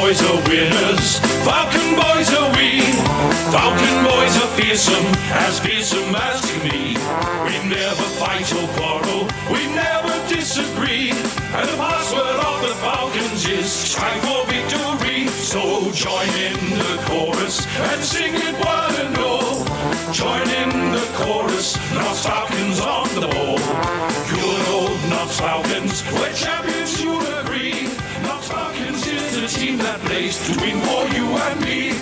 boys are winners, Falcon boys are we. Falcon boys are fearsome as can be. We never fight or quarrel, we never disagree. And the password of the Falcons is strive for victory. So join in the chorus and sing it one and all. Join in the chorus, Knox Falcons on the ball. Good old Knox Falcons, we're champions, you'll agree. Knox Falcons is the team that plays to win for you and me.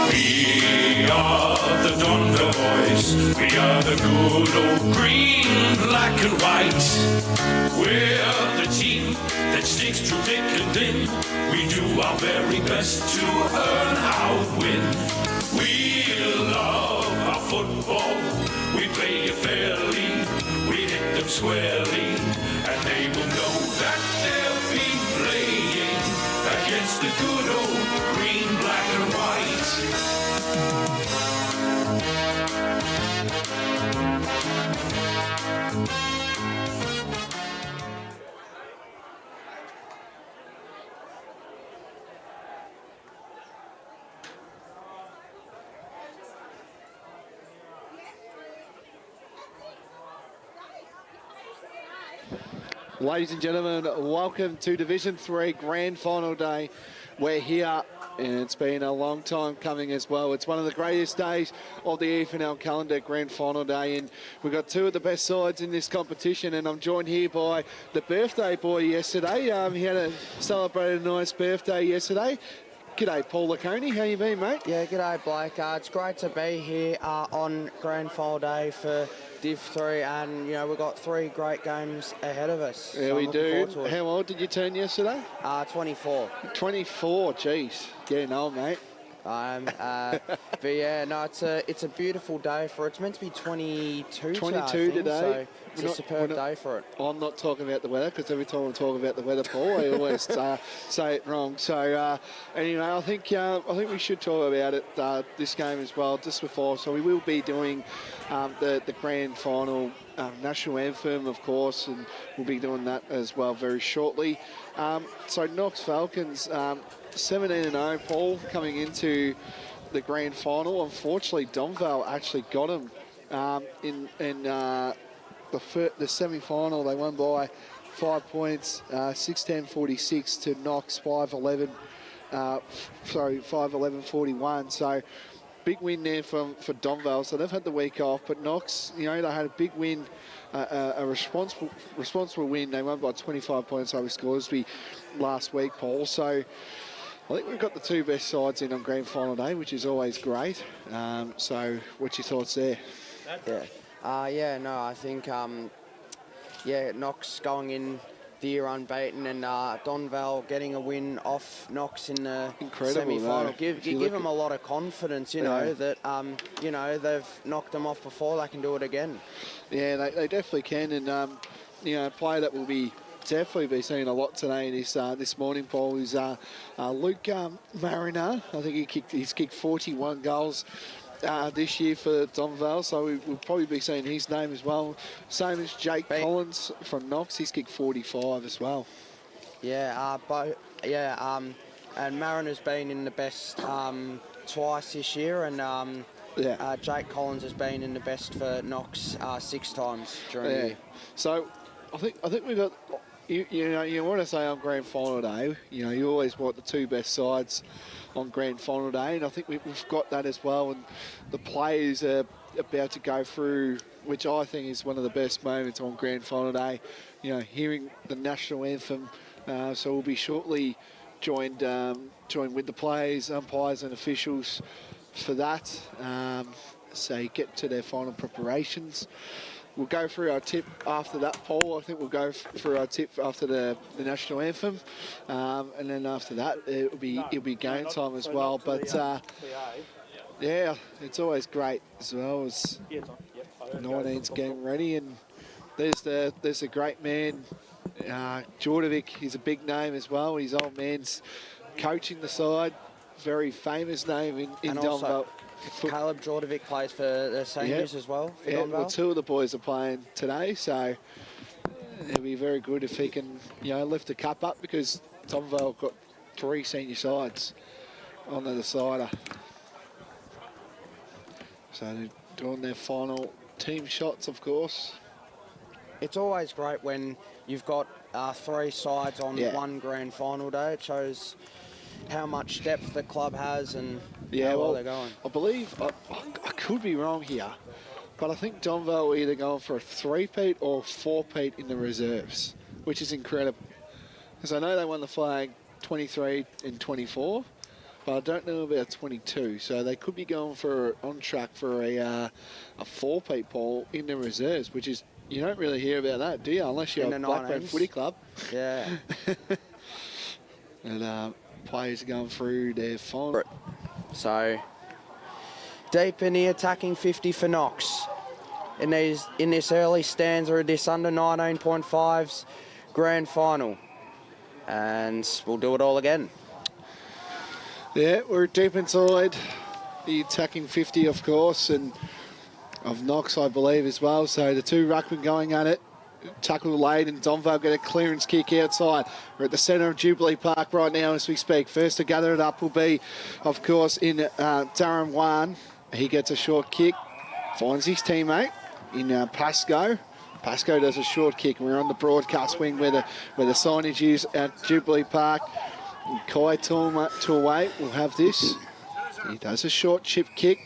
We are the Donvale boys. We are the good old green, black and white. We're the team that sticks through thick and thin. We do our very best to earn our win. We love our football. We play it fairly. We hit them squarely. And they will know that they'll be playing against the good old green, black and white. Ladies and gentlemen, welcome to Division 3 Grand Final Day. We're here, and it's been a long time coming as well. It's one of the greatest days of the EFNL calendar, Grand Final Day, and we've got two of the best sides in this competition, and I'm joined here by the birthday boy yesterday. He celebrated a nice birthday yesterday. G'day, Paul Laconey. How you been, mate? Yeah, g'day, Blake. It's great to be here on Grand Final Day for Div 3, and, you know, we've got three great games ahead of us. Yeah, so we do. How old did you turn yesterday? 24. 24, jeez. Getting old, mate. But yeah, no, it's a beautiful day for it. It's meant to be 22 today. So it's a superb day for it. I'm not talking about the weather, because every time I talk about the weather, Paul, I always say it wrong. So anyway, I think we should talk about it this game as well just before. So we will be doing the grand final national anthem, of course, and we'll be doing that as well very shortly. So Knox Falcons. 17-0, Paul, coming into the grand final. Unfortunately, Donvale actually got him in the semi-final. They won by 5 points, 6-10-46 to Knox 5-11. 5-11-41. So big win there for Donvale. So they've had the week off, but Knox, you know, they had a big win, a responsible win. They won by 25 points over Scoresby last week, Paul. So I think we've got the two best sides in on Grand Final Day, which is always great. So what's your thoughts there? I think, Knox going in the year unbeaten, and Donvale getting a win off Knox in the semi-final. Give them a lot of confidence, you know, that, you know, they've knocked them off before, they can do it again. Yeah, they definitely can, and, you know, a player that will be definitely be seeing a lot today in this morning, Paul, is Luke Mariner. I think he's kicked 41 goals this year for Donvale, so we'll probably be seeing his name as well. Same as Jake Collins from Knox, he's kicked 45 as well. Yeah, and Mariner's been in the best twice this year, and Jake Collins has been in the best for Knox 6 times during the year. So I think we've got. You know, you want to say on Grand Final Day, you know, you always want the two best sides on Grand Final Day, and I think we've got that as well. And the players are about to go through, which I think is one of the best moments on Grand Final Day, you know, hearing the national anthem. So we'll be shortly joined with the players, umpires and officials for that. So get to their final preparations. We'll go through our tip after that, Paul. I think we'll go through our tip after the national anthem, and then after that it'll be game time as well. But yeah, it's always great as well as 19's getting ready, and there's the great man Jordovic is a big name as well. His old man's coaching the side. Very famous name in Donvale. Caleb Jordovic plays for the seniors as well for Donvale. Well, two of the boys are playing today, so it'll be very good if he can, lift the cup up, because Donvale got 3 senior sides on the decider. So they're doing their final team shots, of course. It's always great when you've got 3 sides on one grand final day. It shows how much depth the club has and how well they're going. I believe, I could be wrong here, but I think Donvale are either going for a 3-peat or 4-peat in the reserves, which is incredible. Because I know they won the flag 23 and 24, but I don't know about 22. So they could be going on track for a 4-peat poll in the reserves, which is, you don't really hear about that, do you? Unless you're a Blackburn Footy Club. Yeah. And players are going through their final. So deep in the attacking 50 for Knox. In this early stanza of this under 19.5's grand final. And we'll do it all again. Yeah, we're deep inside the attacking 50, of course, and of Knox, I believe, as well. So the two ruckmen going at it. Tackle laid, and Donvale get a clearance kick outside. We're at the centre of Jubilee Park right now as we speak. First to gather it up will be, of course, in Darren Wan. He gets a short kick, finds his teammate in Pascoe. Pascoe does a short kick, and we're on the broadcast wing where the signage is at Jubilee Park. And Kai Tuaway will have this. He does a short chip kick.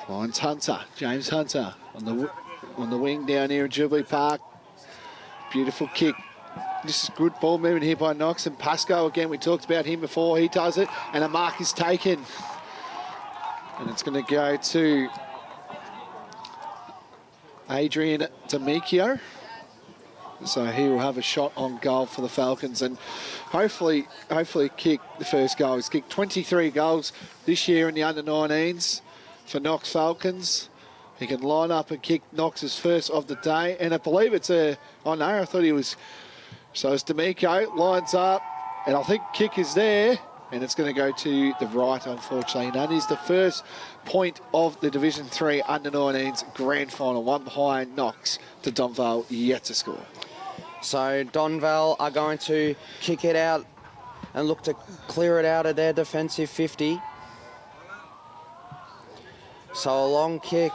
Finds Hunter, James Hunter, on the wing down here in Jubilee Park. Beautiful kick. This is good ball movement here by Knox, and Pascoe again, we talked about him before. He does it, and a mark is taken. And it's going to go to Adrian D'Amico. So he will have a shot on goal for the Falcons, and hopefully kick the first goal. He's kicked 23 goals this year in the under-19s for Knox Falcons. He can line up and kick Knox's first of the day, and I believe it's I thought he was. So it's D'Amico, lines up, and I think kick is there, and it's going to go to the right, unfortunately. And that is the first point of the Division 3 under-19s grand final, one behind Knox to Donvale yet to score. So Donvale are going to kick it out and look to clear it out of their defensive 50. So a long kick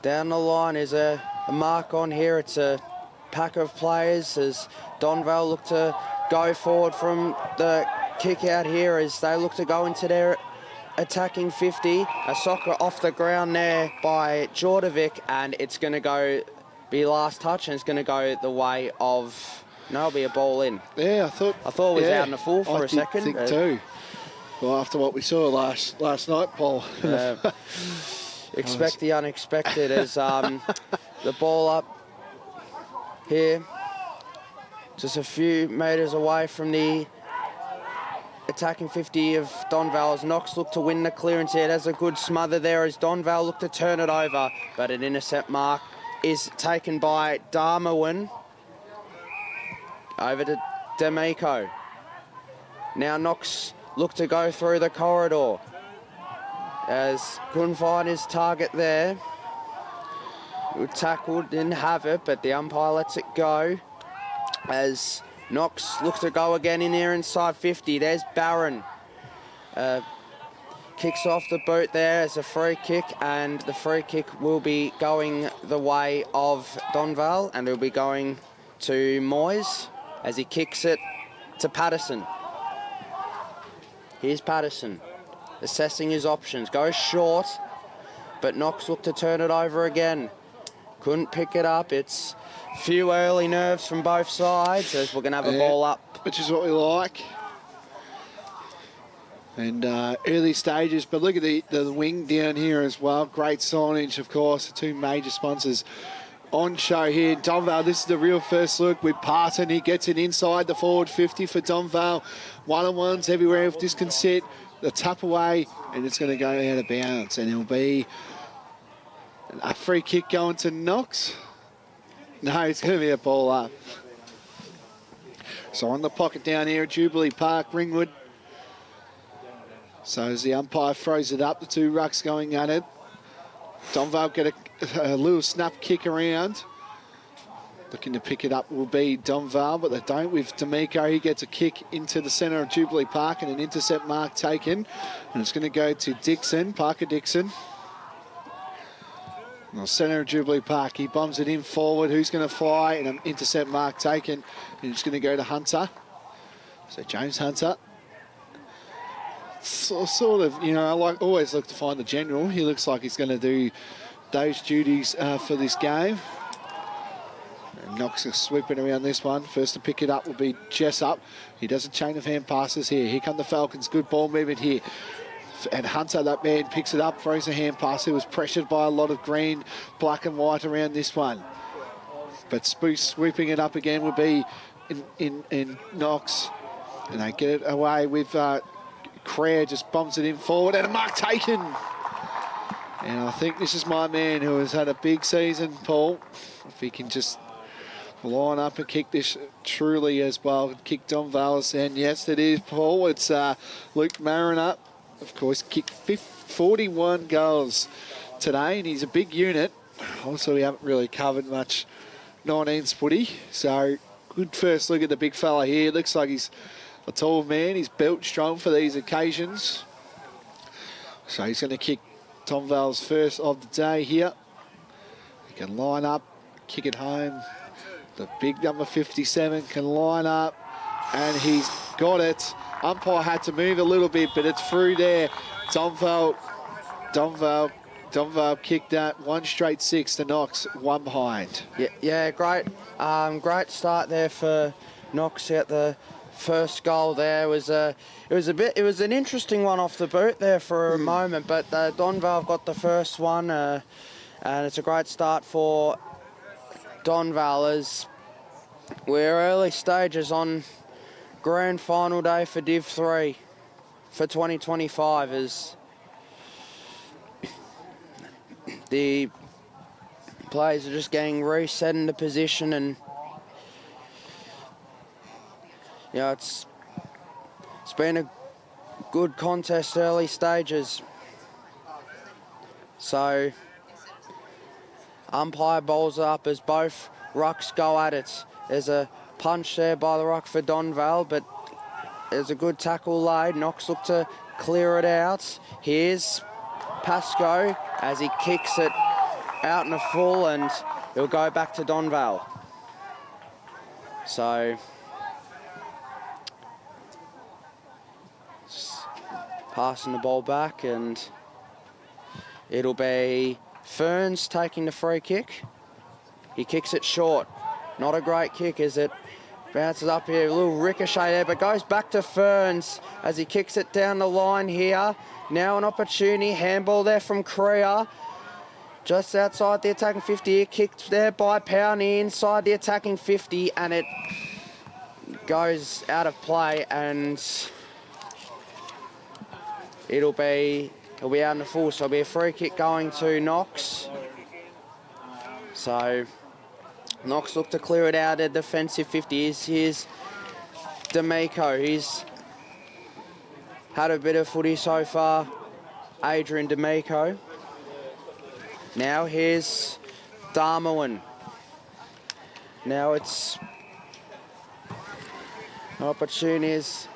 down the line is a mark on here. It's a pack of players as Donvale look to go forward from the kick out here as they look to go into their attacking 50. A soccer off the ground there by Jordovic, and it's going to be last touch, and it's going to go the way of, it'll be a ball in. Yeah, I thought it was out in the full for a second. I think too. Well, after what we saw last night, Paul. Expect the unexpected as the ball up here, just a few metres away from the attacking 50 of Donvale as Knox look to win the clearance here. There's a good smother there as Donvale look to turn it over, but an intercept mark is taken by Darwin. Over to D'Amico. Now Knox look to go through the corridor as couldn't find his target there. Tackled, didn't have it, but the umpire lets it go as Knox looks to go again in there inside 50. There's Barron. Kicks off the boot there as a free kick, and the free kick will be going the way of Donvale, and it'll be going to Moyes as he kicks it to Patterson. Here's Patterson, assessing his options. Goes short, but Knox looked to turn it over again. Couldn't pick it up. It's a few early nerves from both sides as we're going to have a ball up. Which is what we like. And early stages, but look at the wing down here as well. Great signage, of course. The two major sponsors on show here. Donvale, this is the real first look with Parton. He gets it inside the forward 50 for Donvale. One-on-ones everywhere if this can sit. The tap away, and it's going to go out of bounds. And it'll be a free kick going to Knox. No, it's going to be a ball up. So on the pocket down here at Jubilee Park, Ringwood. So as the umpire throws it up, the two rucks going at it. Donvale get a little snap kick around. Looking to pick it up will be Donvale, but they don't with D'Amico. He gets a kick into the centre of Jubilee Park and an intercept mark taken. And it's going to go to Dixon, Parker Dixon. Well, centre of Jubilee Park, he bombs it in forward. Who's going to fly? And an intercept mark taken. And it's going to go to Hunter. So James Hunter. Sort of, you know, I always look to find the general. He looks like he's going to do those duties for this game. And Knox is sweeping around this one. First to pick it up will be Jessup. He does a chain of hand passes here. Here come the Falcons. Good ball movement here. And Hunter, that man, picks it up, throws a hand pass. He was pressured by a lot of green, black and white around this one. But Spruce sweeping it up again would be in Knox. And they get it away with Crair, just bombs it in forward. And a mark taken. And I think this is my man who has had a big season, Paul. If he can just line up and kick this truly as well. Kick Donvale. And yes, it is, Paul. It's Luke Mariner. Of course, kicked 41 goals today, and he's a big unit. Also, we haven't really covered much 19's footy. So, good first look at the big fella here. Looks like he's a tall man. He's built strong for these occasions. So, he's going to kick Donvale's first of the day here. He can line up, kick it home. The big number 57 can line up, and he's got it. Umpire had to move a little bit, but it's through there. Donvale kicked that. One straight six to Knox, one behind. Yeah, great start there for Knox at the first goal there. It was an interesting one off the boot there for a moment, but Donvale got the first one, and it's a great start for Donvale as we're early stages on grand final day for Div 3 for 2025 as the players are just getting reset into position, and you know, it's been a good contest early stages. So umpire bowls up as both rucks go at it. There's a punch there by the ruck for Donvale, but there's a good tackle laid. Knox look to clear it out. Here's Pascoe as he kicks it out in a full, and it'll go back to Donvale. So passing the ball back, and it'll be Ferns taking the free kick. He kicks it short. Not a great kick, is it? Bounces up here, a little ricochet there, but goes back to Ferns as he kicks it down the line here. Now an opportunity, handball there from Crea. Just outside the attacking 50 here, kicked there by Powney inside the attacking 50, and it goes out of play, and it'll be out in the full, so it'll be a free kick going to Knox. So Knox look to clear it out at defensive 50. Here's D'Amico. He's had a bit of footy so far, Adrian D'Amico. Now here's Darmowen. Now it's opportunities.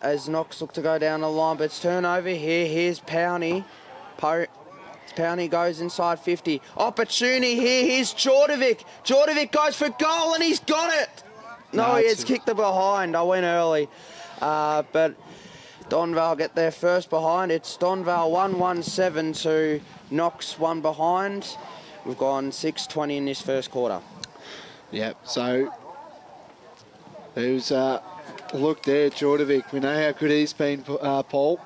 As Knox look to go down the line, but it's turnover here. Here's Powney. Powney goes inside 50. Opportunity here. Here's Jordovic. Jordovic goes for goal, and he's got it. No, he has kicked the behind. I went early. But Donvale get their first behind. It's Donvale 1-1-7 to Knox 1 behind. We've gone 6:20 in this first quarter. Yep, so there's look there, Jordovic. We know how good he's been, Paul.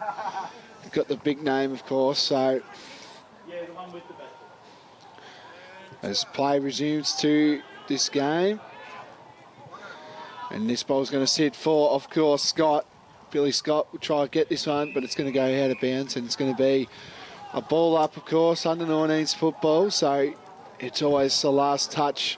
Got the big name, of course, so as play resumes to this game. And this ball's going to sit for, of course, Scott. Billy Scott will try to get this one, but it's going to go out of bounds, and it's going to be a ball up, of course, under 19's football. So it's always the last touch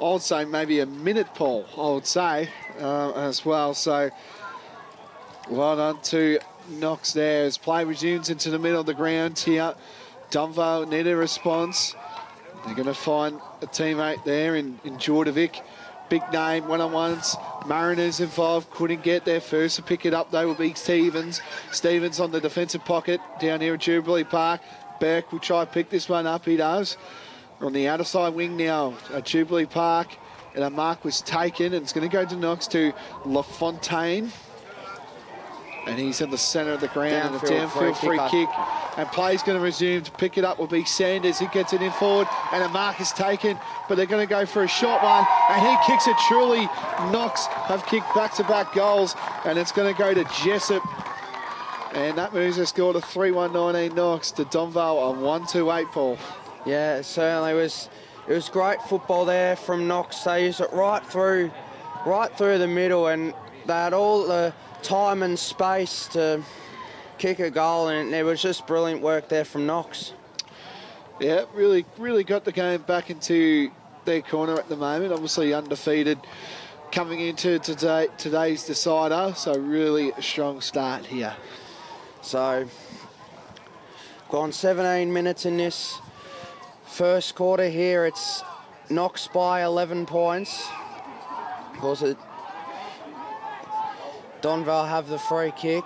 I would say maybe a minute, Paul, I would say, as well. So, well done to Knox there as play resumes into the middle of the ground here. Donvale need a response. They're going to find a teammate there in Jordovic. Big name, one-on-ones. Mariners involved, couldn't get there first to pick it up, though, will be Stevens. Stevens on the defensive pocket down here at Jubilee Park. Burke will try to pick this one up, he does. On the outer side wing now at Jubilee Park. And a mark was taken, and it's going to go to Knox to LaFontaine. And he's in the centre of the ground, and a downfield free kick. And play's going to resume. To pick it up will be Sanders. He gets it in forward, and a mark is taken. But they're going to go for a short one, and he kicks it truly. Knox have kicked back-to-back goals, and it's going to go to Jessup. And that moves the score to 3-1-19 Knox to Donvale on 1-2-8, Paul. Yeah, it certainly was. It was great football there from Knox. They used it right through the middle, and they had all the time and space to kick a goal, and it was just brilliant work there from Knox. Yeah, really got the game back into their corner at the moment. Obviously undefeated coming into today's decider, so really a strong start here. So, gone 17 minutes in this first quarter here. It's Knox by 11 points. Of course, Donvale have the free kick.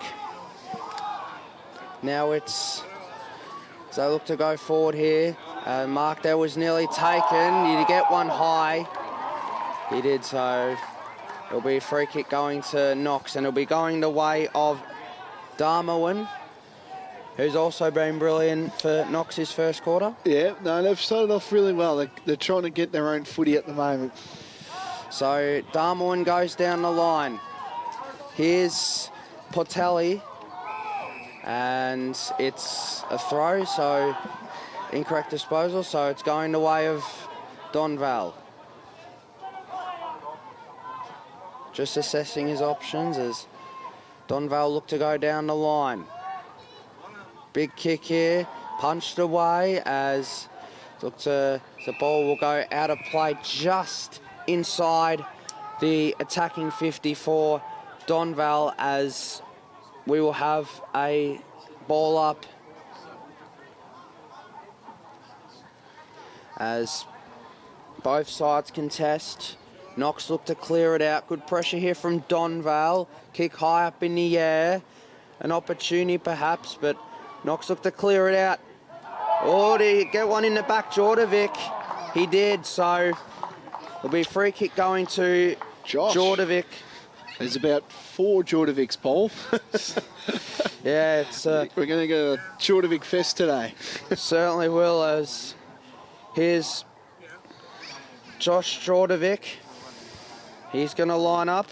Now it's, as they look to go forward here. Mark there was nearly taken. You get one high. He did, so it'll be a free kick going to Knox, and it'll be going the way of Darwin, who's also been brilliant for Knox's first quarter. Yeah, no, they've started off really well. They're trying to get their own footy at the moment. So Darwin goes down the line. Here's Portelli, and it's a throw, so incorrect disposal, so it's going the way of Donvale. Just assessing his options as Donvale look to go down the line. Big kick here, punched away as the ball will go out of play just inside the attacking 54 Donvale, as we will have a ball up as both sides contest. Knox look to clear it out. Good pressure here from Donvale. Kick high up in the air. An opportunity perhaps, but Knox look to clear it out. Oh, did he get one in the back, Jordovic? He did, so it'll be a free kick going to Jordovic. There's about 4 Jordovics, Paul. Yeah, it's... we're going to get a Jordovic fest today. Certainly will, as here's Josh Jordovic. He's going to line up.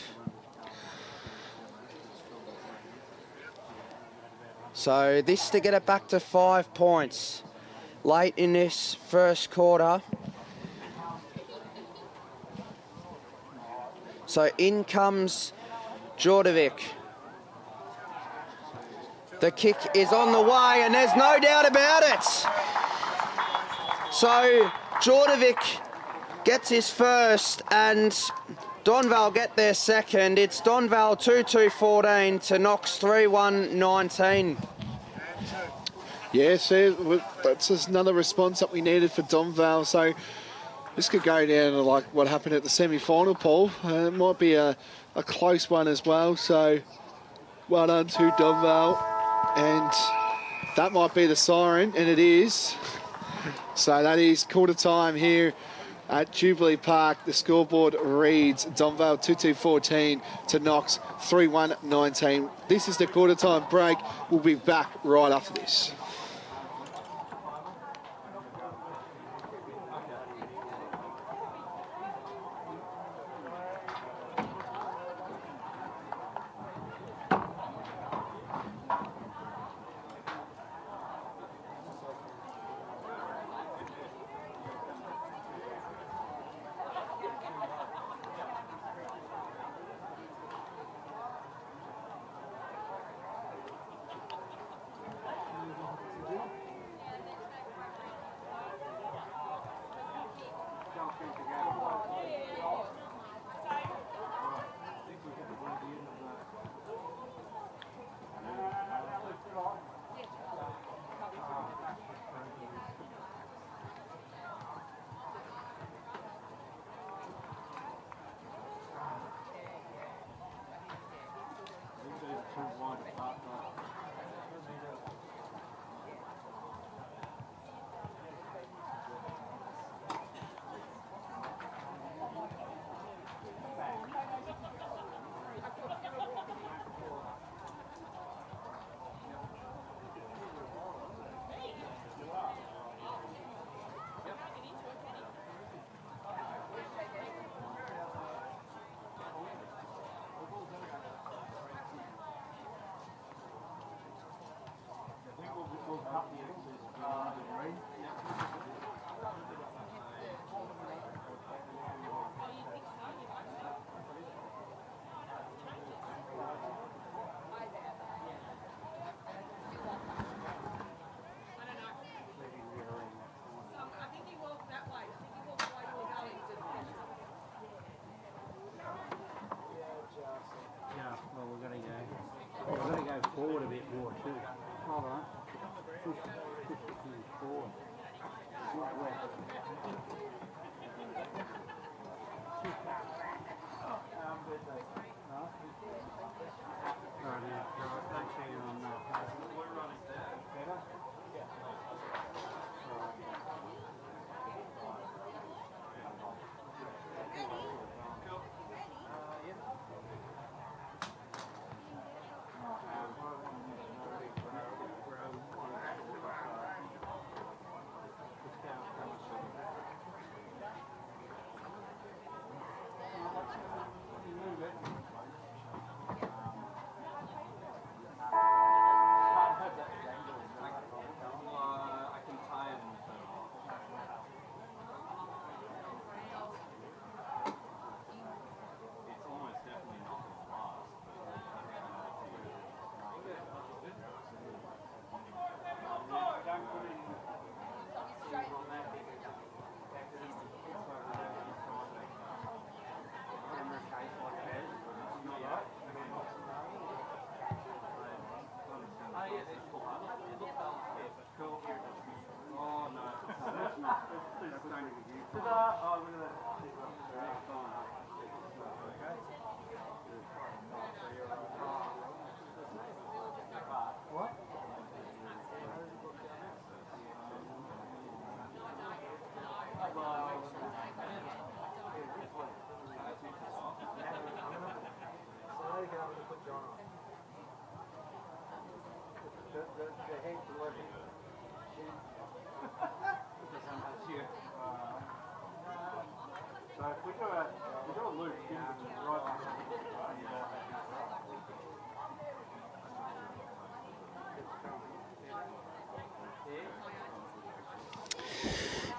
So this to get it back to 5 points late in this first quarter. So in comes Jordovic. The kick is on the way, and there's no doubt about it. So Jordovic gets his first, and Donvale get their second. It's Donvale 2-2-14 to Knox 3-1-19. Yes, that's just another response that we needed for Donvale. So this could go down to like what happened at the semi-final, Paul. It might be a close one as well. So well done to Donvale. And that might be the siren, and it is. So that is quarter time here at Jubilee Park. The scoreboard reads Donvale 2-2-14 to Knox 3-1-19. This is the quarter time break. We'll be back right after this.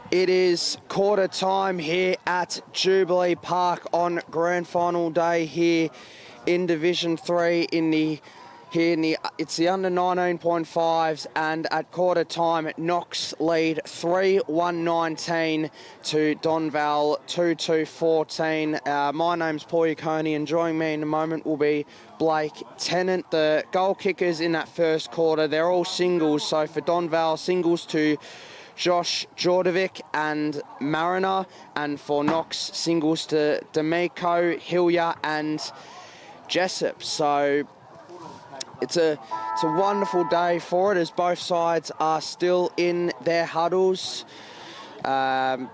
It is quarter time here at Jubilee Park on grand final day here in Division 3 it's the under 19.5's, and at quarter time Knox lead 3-1-19 to Donvale 2-2-14. My name's Paul Yaconi, and joining me in a moment will be Blake Tennant. The goal kickers in that first quarter, they're all singles, so for Donvale, singles to Josh Jordovic and Mariner, and for Knox, singles to D'Amico, Hillier and Jessup. So it's a wonderful day for it, as both sides are still in their huddles. And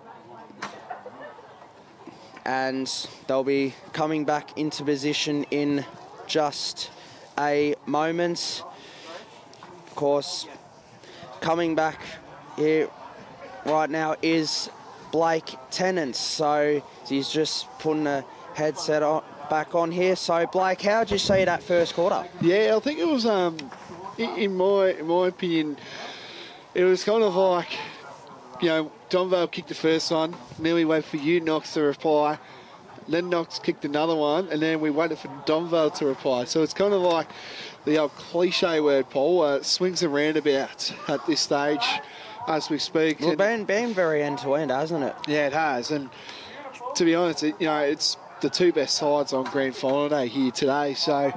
they'll be coming back into position in just a moment. Of course, coming back here right now is Blake Tennant, so he's just putting a headset back on here. So Blake, how did you see that first quarter? Yeah, I think it was, in my opinion, it was kind of like, you know, Donvale kicked the first one, then we waited for you, Knox, to reply, then Knox kicked another one, and then we waited for Donvale to reply. So it's kind of like the old cliche word, Paul, swings and roundabouts at this stage as we speak. Well, been very end-to-end, hasn't it? Yeah, it has. And to be honest, it's the two best sides on grand final day here today. So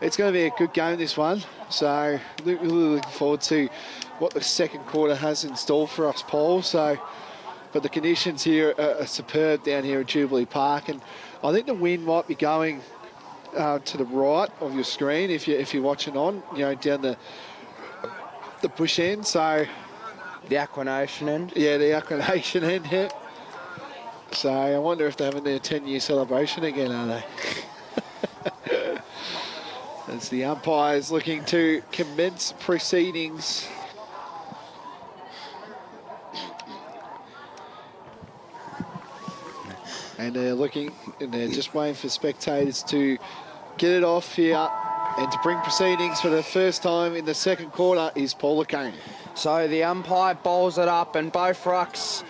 it's going to be a good game, this one. So really looking forward to what the second quarter has in store for us, Paul. So, but the conditions here are superb down here at Jubilee Park. And I think the wind might be going to the right of your screen if you're watching on, down the bush end. So the Aquanation end? Yeah, the Aquanation end, yeah. So I wonder if they're having their 10-year celebration again, are they? As the umpires looking to commence proceedings. And they're just waiting for spectators to get it off here, and to bring proceedings for the first time in the second quarter is Paul Lacane. So the umpire bowls it up, and both rucks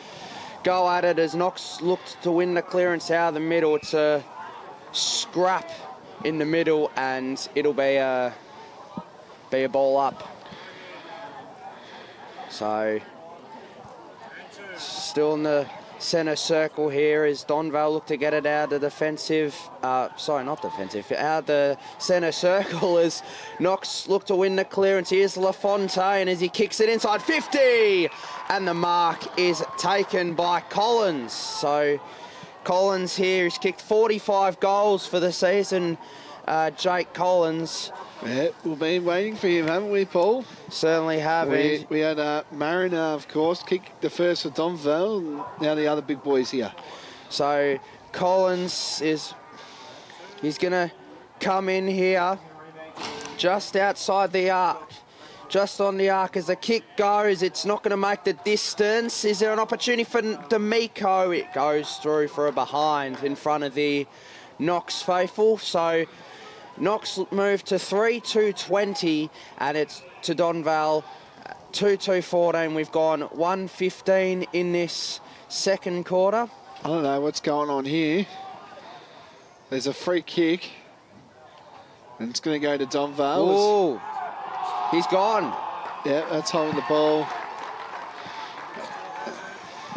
go at it as Knox looked to win the clearance out of the middle. It's a scrap in the middle, and it'll be a ball up. So still in the centre circle here as Donvale look to get it out of defensive, out of the centre circle as Knox look to win the clearance. Here's LaFontaine as he kicks it inside 50, and the mark is taken by Collins. So Collins here has kicked 45 goals for the season. Jake Collins. Yeah, we've been waiting for him, haven't we, Paul? Certainly have. We had Mariner, of course, kick the first for Donvale, and now the other big boys here. So Collins he's going to come in here just outside the arc, just on the arc. As the kick goes, it's not going to make the distance. Is there an opportunity for D'Amico? It goes through for a behind in front of the Knox faithful. So Knox moved to 3-2-20, and it's to Donvale 2-2-14. We've gone 1-15 in this second quarter. I don't know what's going on here. There's a free kick, and it's going to go to Donvale. Oh, he's gone. Yeah, that's holding the ball.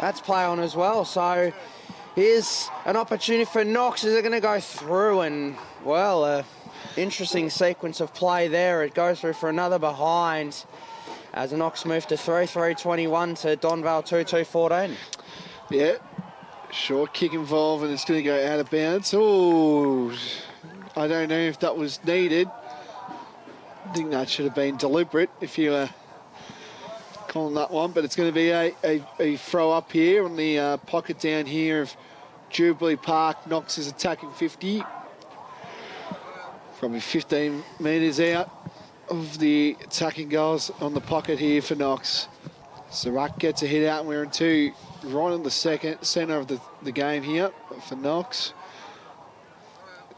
That's play on as well. So here's an opportunity for Knox. Is it going to go through? And, well, interesting sequence of play there. It goes through for another behind as Knox moved to 3-3-21 to Donvale 2-2-14. Yeah, Short kick involved, and it's going to go out of bounds. Oh, I don't know if that was needed. I think that should have been deliberate if you were calling that one, but it's going to be a throw up here on the pocket down here of Jubilee Park. Knox is attacking 50. Probably 15 metres out of the attacking goals on the pocket here for Knox. Sirac gets a hit out, and we're in two right in the centre of the game here for Knox.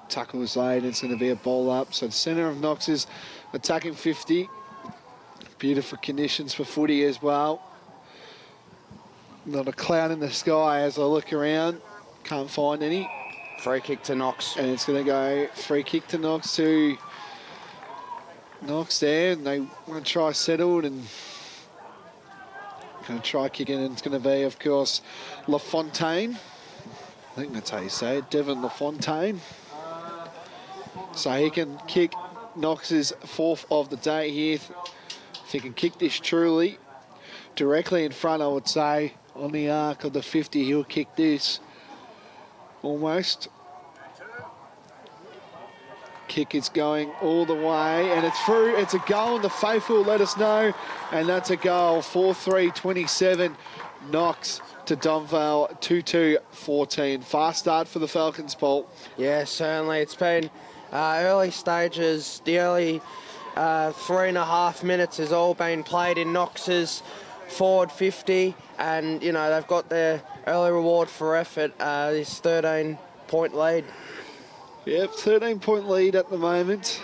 Tackle was laid, it's going to be a ball up. So the centre of Knox is attacking 50. Beautiful conditions for footy as well. Not a cloud in the sky as I look around. Can't find any. Free kick to Knox. And it's going to go free kick to Knox there. And they want to try settled and going to try kicking. And it's going to be, of course, LaFontaine. I think that's how you say it, Devon LaFontaine. So he can kick Knox's fourth of the day here. If he can kick this truly directly in front, I would say, on the arc of the 50, he'll kick this almost. Kick is going all the way, and it's through. It's a goal, and the faithful will let us know, and that's a goal. 4-3-27, Knox to Donvale, 2-2-14. Fast start for the Falcons, Paul. Yeah, certainly. It's been early stages. The early 3.5 minutes has all been played in Knox's forward 50, and you know they've got their early reward for effort. This 13-point lead. Yep, 13-point lead at the moment.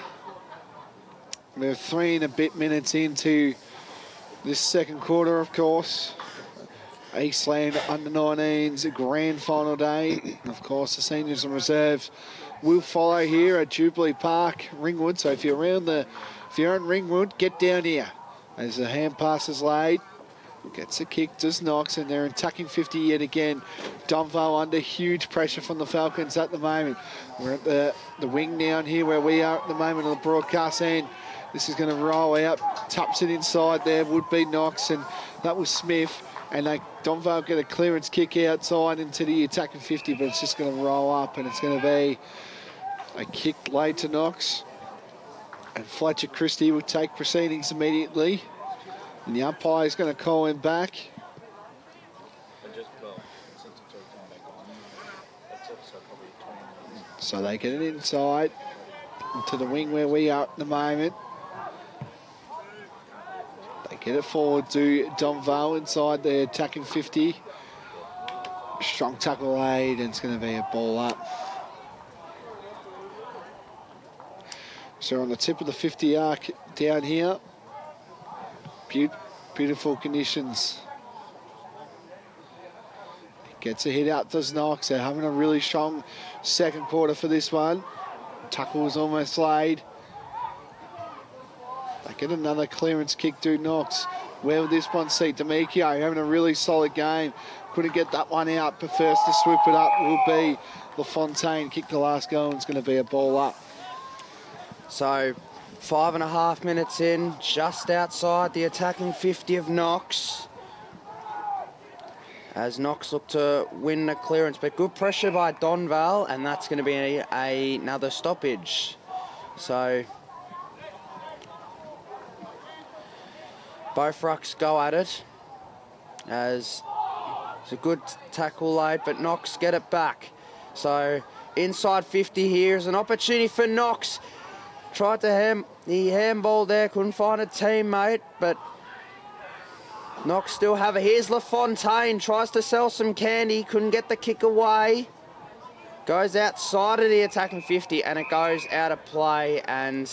We're 3 and a bit minutes into this second quarter, of course. Eastland under-19s grand final day. Of course, the seniors and reserves will follow here at Jubilee Park, Ringwood. So if you're in Ringwood, get down here. As the hand pass is laid, gets a kick, does Knox, and they're attacking 50 yet again. Donvale under huge pressure from the Falcons at the moment. We're at the wing down here where we are at the moment on the broadcast end. This is going to roll out, taps it inside there, would be Knox, and that was Smith. And Donvale get a clearance kick outside into the attacking 50, but it's just going to roll up, and it's going to be a kick laid to Knox. And Fletcher Christie will take proceedings immediately. And the umpire is going to call him back. So they get it inside into the wing where we are at the moment. They get it forward to Donvale inside the attacking 50. Strong tackle laid, and it's going to be a ball up. So on the tip of the 50 arc down here. Beautiful conditions. Gets a hit out, does Knox. They're having a really strong second quarter for this one. Tackle was almost laid. They get another clearance kick to Knox. Where will this one see? D'Amico having a really solid game. Couldn't get that one out, but first to swoop it up will be LaFontaine. Kick the last goal, and it's going to be a ball up. So 5.5 minutes in, just outside the attacking 50 of Knox. As Knox look to win the clearance, but good pressure by Donvale, and that's going to be another stoppage. So both rucks go at it, as it's a good tackle laid, but Knox get it back. So inside 50 here is an opportunity for Knox. Tried to the handball there, couldn't find a teammate, but Knox still have it. Here's LaFontaine, tries to sell some candy, couldn't get the kick away. Goes outside of the attacking 50, and it goes out of play, and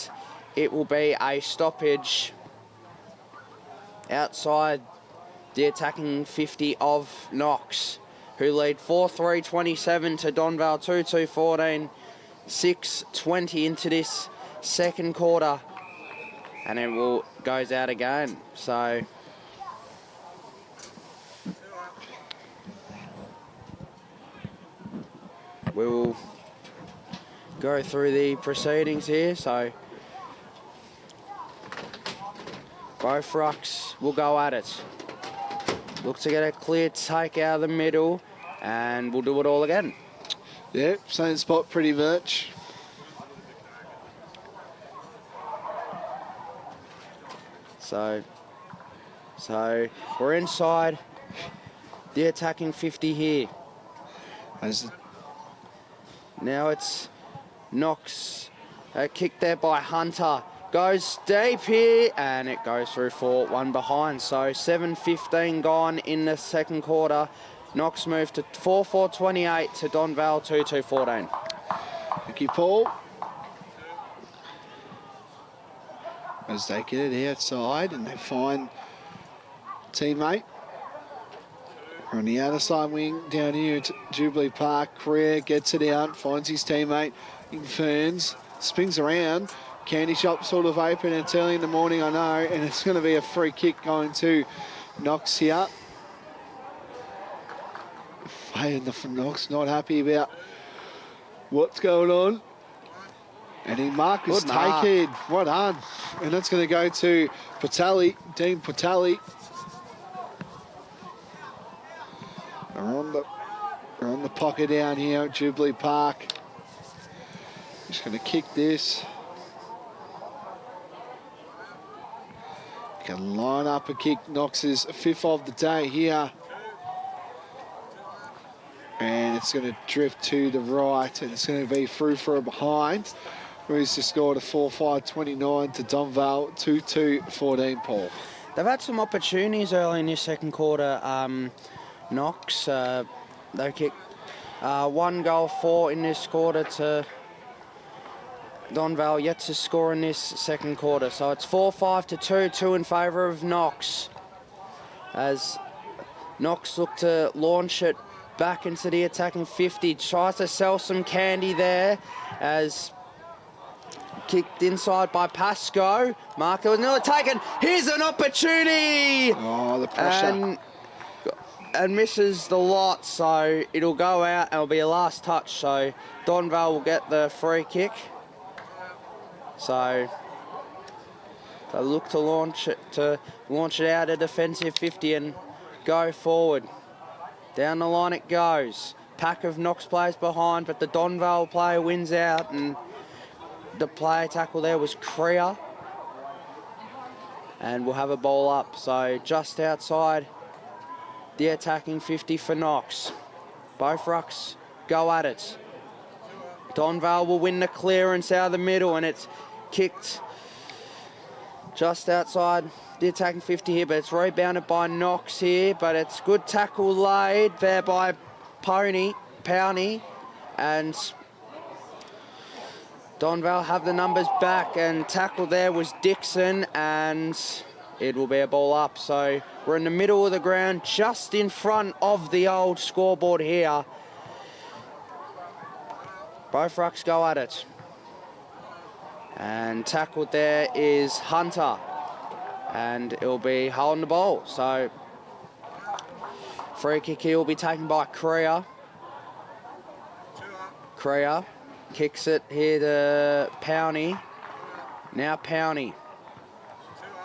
it will be a stoppage outside the attacking 50 of Knox, who lead 4-3-27 to Donvale, 2-2-14, 6:20 into this second quarter, and it goes out again. So we will go through the proceedings here. So both rucks will go at it. Look to get a clear take out of the middle, and we'll do it all again. Yeah, same spot pretty much. So we're inside the attacking 50 here. Now it's Knox. A kick there by Hunter. Goes deep here, and it goes through for one behind. So 7:15 gone in the second quarter. Knox moved to 4-4-28 to Donvale 2-2-14. Thank you, Paul. As they get it outside and they find teammate. On the other side wing down here at Jubilee Park, Correa gets it out, finds his teammate in Ferns, spins around. Candy shop sort of open. It's early in the morning, I know, and it's going to be a free kick going to Knox here. And the Knox not happy about what's going on. And he marked his take it. Well done. And that's going to go to Patali, Dean Patali. They're on the pocket down here at Jubilee Park. Just going to kick this. Can line up a kick. Knox's fifth of the day here. And it's going to drift to the right, and it's going to be through for a behind. Moves the score to 4-5-29 to Donvale 2-2-14, Paul. They've had some opportunities early in this second quarter. Knox, they kicked 1 goal 4 in this quarter to Donvale, yet to score in this second quarter. So it's 4-5-2, 2 in favour of Knox. As Knox look to launch it back into the attacking 50. Tries to sell some candy there as kicked inside by Pascoe. Marco was nearly taken. Here's an opportunity! Oh, the pressure. And misses the lot, so it'll go out and it'll be a last touch. So Donvale will get the free kick. So they look to launch it out a defensive 50 and go forward. Down the line it goes. Pack of Knox players behind, but the Donvale player wins out, and the player tackle there was Crea. And we'll have a ball up. So just outside the attacking 50 for Knox. Both rucks go at it. Donvale will win the clearance out of the middle, and it's kicked just outside the attacking 50 here, but it's rebounded by Knox here, but it's good tackle laid there by Powney, and Donvale have the numbers back, and tackle there was Dixon, and it will be a ball up. So we're in the middle of the ground, just in front of the old scoreboard here. Both rucks go at it. And tackled there is Hunter. And it'll be holding the ball. So free kick here will be taken by Crea. Crea kicks it here to Powney. Now Powney.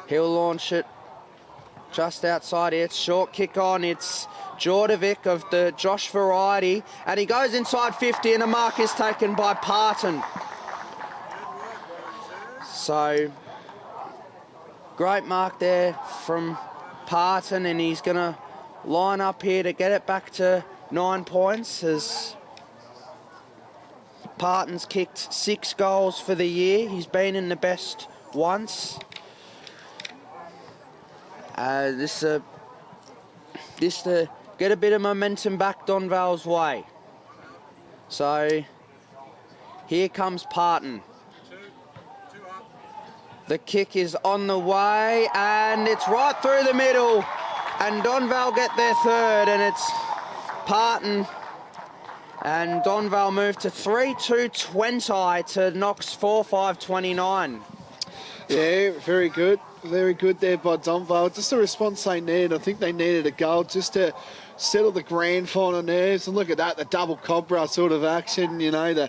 He'll launch it just outside here. It's short kick on. It's Jordovic of the Josh variety. And he goes inside 50, and a mark is taken by Parton. So great mark there from Parton, and he's going to line up here to get it back to 9 points, as Parton's kicked 6 goals for the year. He's been in the best once. This to get a bit of momentum back Donvale's way. So here comes Parton. The kick is on the way, and it's right through the middle, and Donvale get their third, and it's Parton, and Donvale move to 3-2-20 to Knox 4-5-29. Yeah, very good. Very good there by Donvale. Just the response they needed. I think they needed a goal just to settle the grand final nerves. And look at that, the double cobra sort of action, you know, the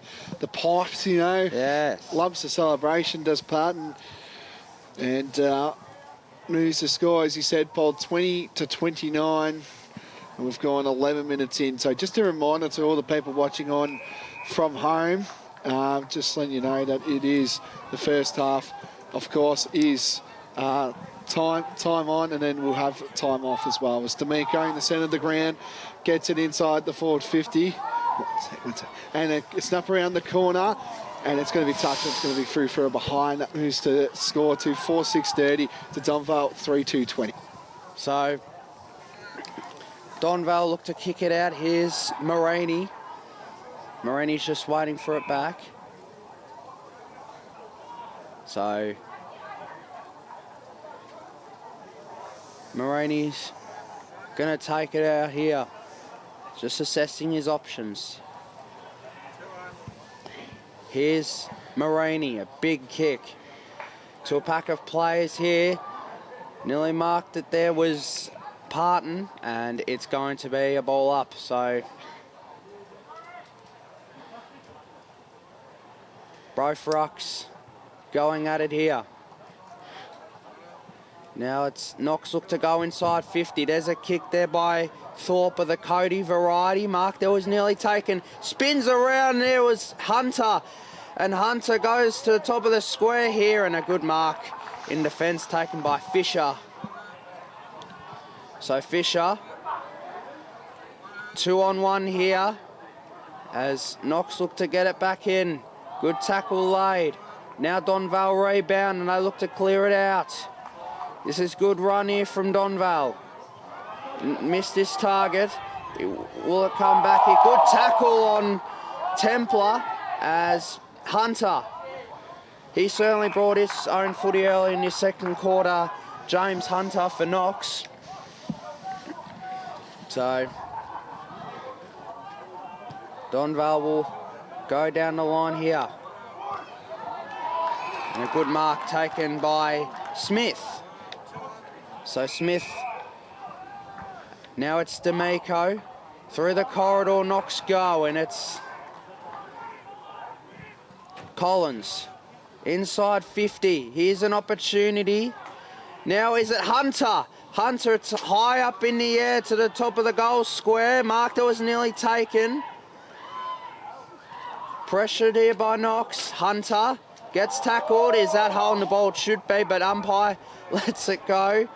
pipes, you know. Yes. Loves the celebration, does Parton. And moves the score, as you said, Paul, 20-29. And we've gone 11 minutes in. So just a reminder to all the people watching on from home, just letting you know that it is the first half, of course, is time on, and then we'll have time off as well. As D'Amico in the centre of the ground gets it inside the forward 50. And a snap around the corner, and it's going to be touched. It's going to be through for a behind. That moves to score to 4-6-30 to Donvale 3-2-20. So Donvale look to kick it out. Here's Moraney. Moraney's just waiting for it back. So Moraney's going to take it out here. Just assessing his options. Here's Moraney, a big kick to a pack of players here. Nearly marked it there was Parton, and it's going to be a ball up. So both rucks going at it here. Now it's Knox look to go inside 50. There's a kick there by Thorpe of the Cody variety. Mark there was nearly taken. Spins around, there was Hunter. And Hunter goes to the top of the square here, and a good mark in defence taken by Fisher. So Fisher, 2-on-1 here as Knox look to get it back in. Good tackle laid. Now Donvale rebound, and they look to clear it out. This is good run here from Donvale. Missed this target. Will it come back here? Good tackle on Templar as Hunter. He certainly brought his own footy early in his second quarter. James Hunter for Knox. So Donvale will go down the line here. And a good mark taken by Smith. So Smith, now it's D'Amico, through the corridor, Knox go, and it's Collins, inside 50, here's an opportunity. Now is it Hunter? Hunter, it's high up in the air to the top of the goal square. Mark that was nearly taken. Pressured here by Knox. Hunter gets tackled. Is that holding the ball? It should be, but umpire lets it go.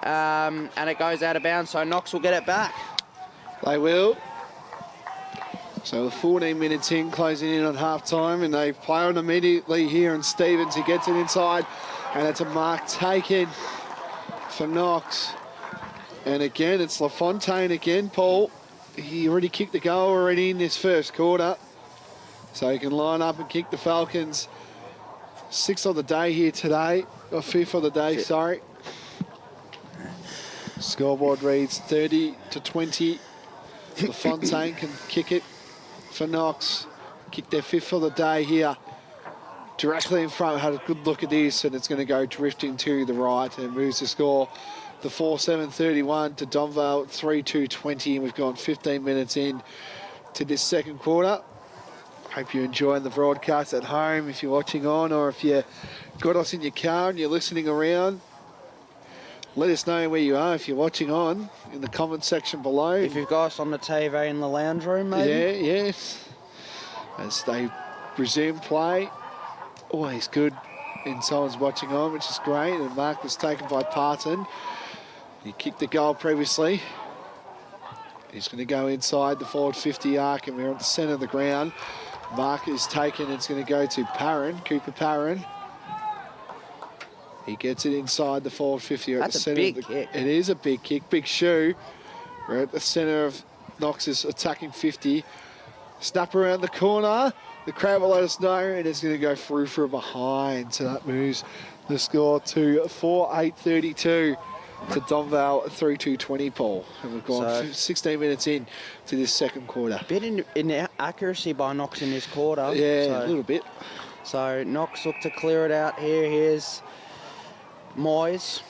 And it goes out of bounds, so Knox will get it back. They will. So the 14 minutes in, closing in on half-time, and they play on immediately here, and Stevens, he gets it inside, and it's a mark taken for Knox. And again, it's LaFontaine again, Paul. He already kicked the goal already in this first quarter, so he can line up and kick the Falcons. 6th of the day here today, or 5th of the day, sorry. Scoreboard reads 30-20. LaFontaine can kick it for Knox. Kick their 5th of the day here. Directly in front, had a good look at this, and it's going to go drifting to the right and moves the score. The 4-7-31 to Donvale 3-2-20, and we've gone 15 minutes in to this second quarter. Hope you're enjoying the broadcast at home if you're watching on, or if you got us in your car and you're listening around. Let us know where you are if you're watching on in the comment section below. If you've got us on the TV in the lounge room, maybe? Yeah, yes. As they resume play. Always good in someone's watching on, which is great. And mark was taken by Parton. He kicked the goal previously. He's going to go inside the forward 50 arc, and we're at the centre of the ground. Mark is taken. It's going to go to Parron, Cooper Parron. He gets it inside the forward 50. That's at the a centre big of the, kick. It is a big kick, big shoe. We're at the centre of Knox's attacking 50. Snap around the corner. The crowd will let us know, and it's going to go through for a behind. So that moves the score to 4-8-32 to Donvale 3-2-20, Paul. And we've gone 16 minutes in to this second quarter. Bit in accuracy by Knox in this quarter. Yeah, so, a little bit. So Knox look to clear it out here. Here's Moyes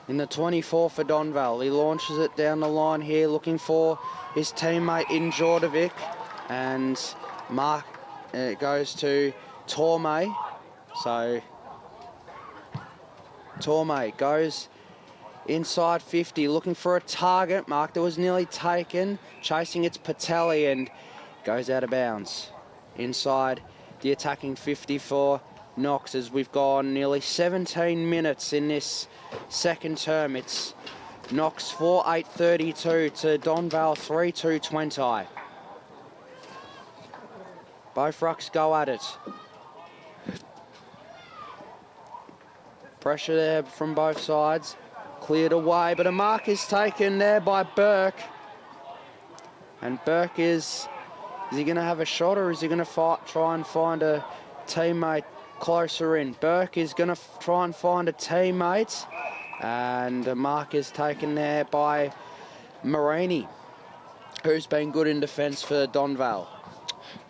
in the 24 for Donvale. He launches it down the line here, looking for his teammate in Jordovic, and Mark it goes to Torme. So Torme goes inside 50, looking for a target mark that was nearly taken, chasing its Patelli and goes out of bounds. Inside the attacking 54 Knox, as we've gone nearly 17 minutes in this second term. It's Knox 4.832 to Donvale 3.220. Both rucks go at it. Pressure there from both sides. Cleared away, but a mark is taken there by Burke. And Burke is he going to have a shot, or is he going to try and find a teammate closer in? Burke is going to try and find a teammate. And a mark is taken there by Marini, who's been good in defence for Donvale.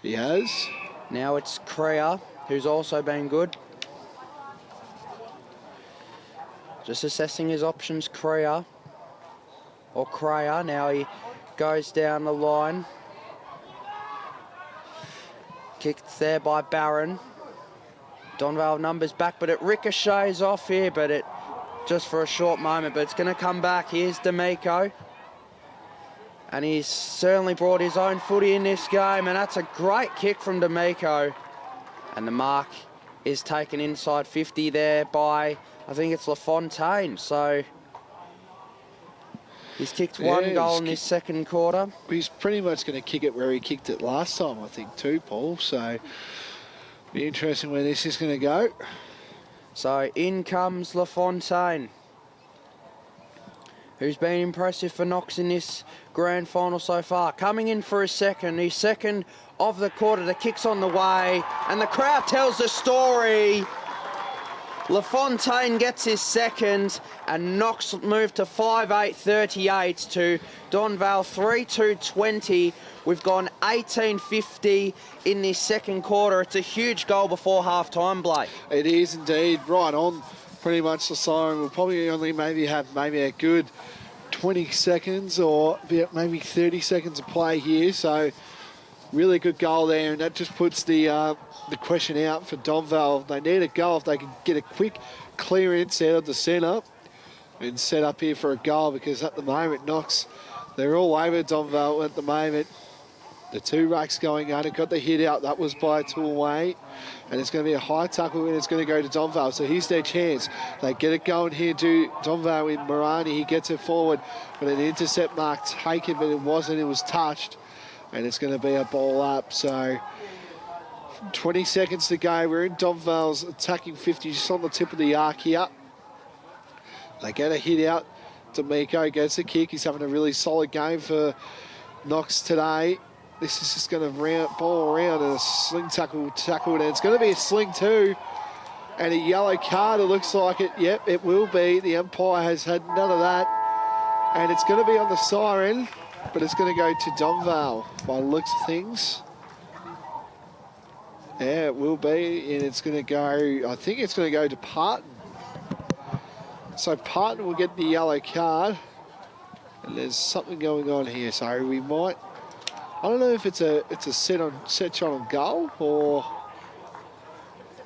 He has. Now it's Creer, who's also been good. Just assessing his options, Creer. Now he goes down the line. Kicked there by Barron. Donvale numbers back, but it ricochets off here, but it just for a short moment, but it's going to come back. Here's D'Amico. And he's certainly brought his own footy in this game, and that's a great kick from D'Amico. And the mark is taken inside 50 there by, I think it's LaFontaine. So he's kicked one goal in this second quarter. He's pretty much going to kick it where he kicked it last time, I think, too, Paul. So be interesting where this is going to go. So in comes LaFontaine, who's been impressive for Knox in this grand final so far. Coming in for his second of the quarter. The kick's on the way, and the crowd tells the story. LaFontaine gets his second, and Knox moved to 5.838 to Donvale 3.220. We've gone 18.50 in this second quarter. It's a huge goal before half-time, Blake. It is indeed. Right on, pretty much the siren. We'll probably only have a good 20 seconds or maybe 30 seconds of play here. So really good goal there, and that just puts the question out for Donvale. They need a goal if they can get a quick clearance out of the centre and set up here for a goal, because at the moment, Knox, they're all over Donvale at the moment. The two rucks going at it, got the hit out. That was by Toolway. And it's going to be a high tackle, and it's going to go to Donvale. So here's their chance. They get it going here to Donvale with Marani. He gets it forward, but an intercept mark taken, but it wasn't. It was touched. And it's going to be a ball up. So 20 seconds to go. We're in Donvale's attacking 50, just on the tip of the arc here. They get a hit out. D'Amico gets a kick. He's having a really solid game for Knox today. This is just going to ball around and a sling tackle, and it's going to be a sling too. And a yellow card, it looks like it. Yep, it will be. The umpire has had none of that. And it's going to be on the siren, but it's going to go to Donvale by the looks of things. Yeah, it will be, and it's going to go, I think it's going to go to Parton. So Parton will get the yellow card. And there's something going on here, so we might, I don't know if it's a set shot on goal or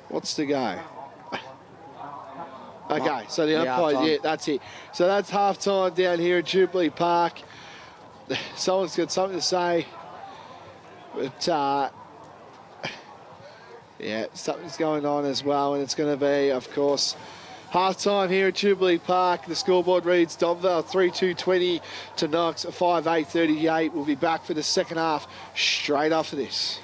what's the go. Okay, so the umpire, yeah, that's it. So that's half-time down here at Jubilee Park. Someone's got something to say, but yeah, something's going on as well, and it's going to be, of course, half-time here at Jubilee Park. The scoreboard reads Donvale 3.220 to Knox 5.838. We'll be back for the second half straight after this.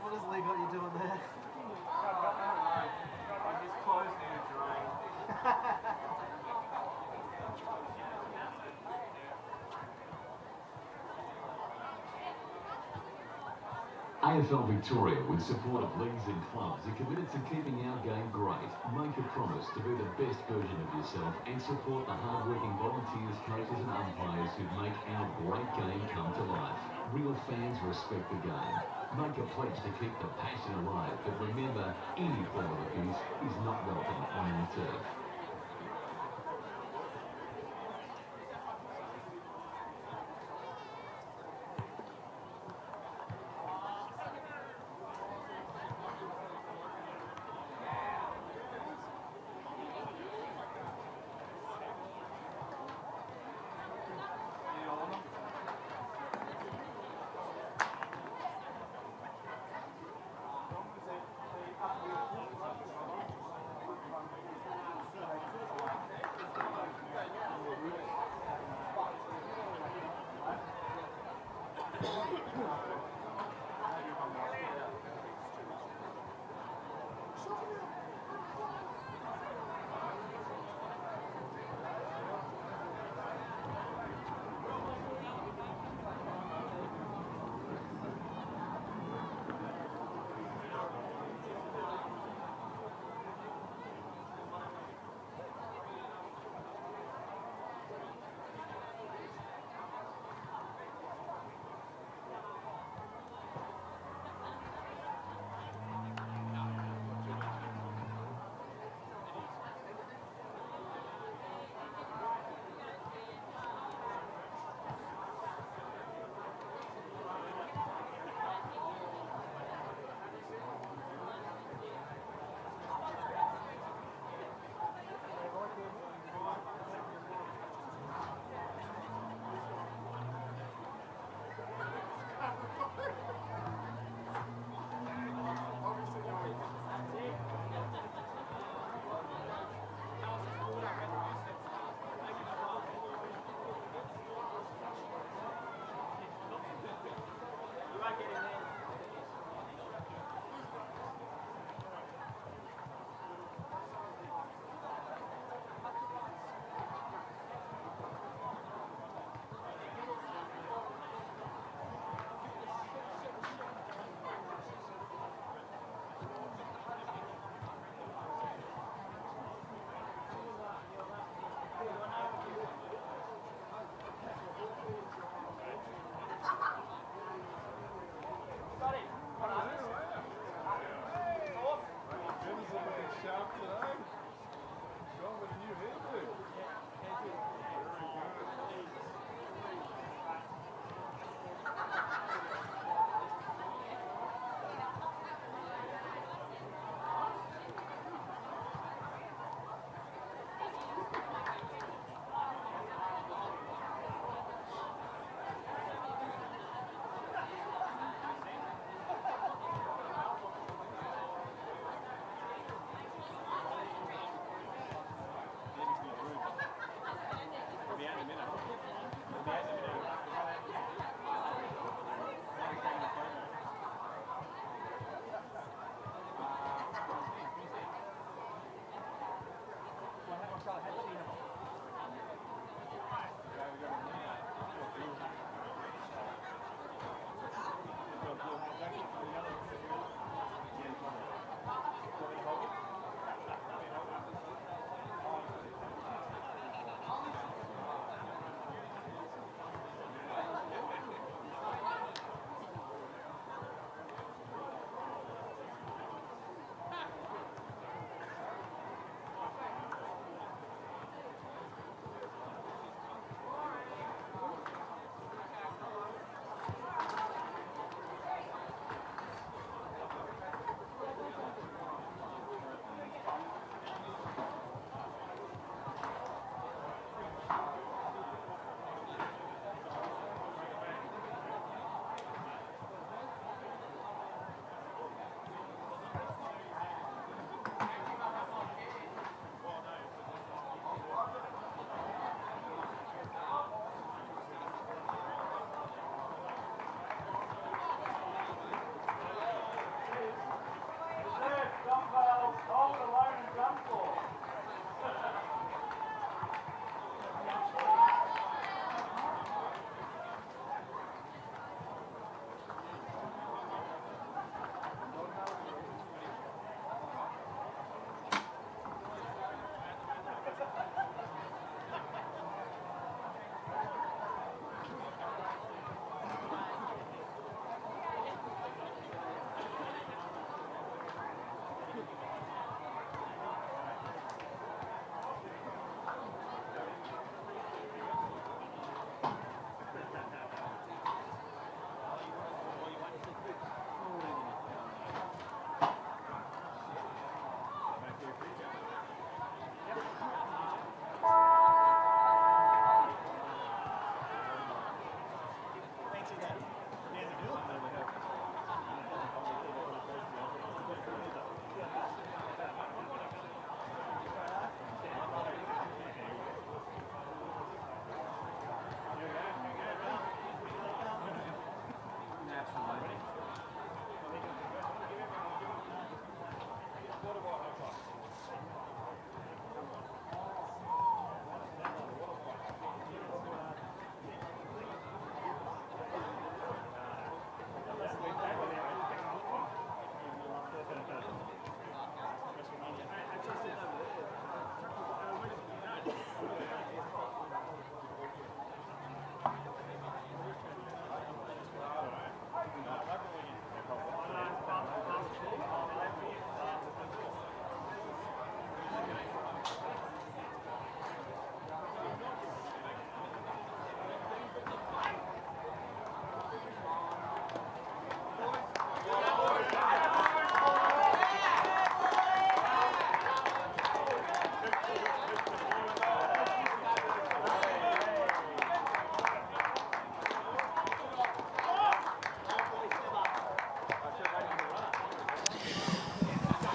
What has Lee got you doing there? His clothes need to dry. AFL Victoria, with support of leagues and clubs, are committed to keeping our game great. Make a promise to be the best version of yourself and support the hard-working volunteers, coaches and umpires who make our great game come to life. Real fans respect the game. Make a pledge to keep the passion alive, but remember, any form of abuse is not welcome on our turf.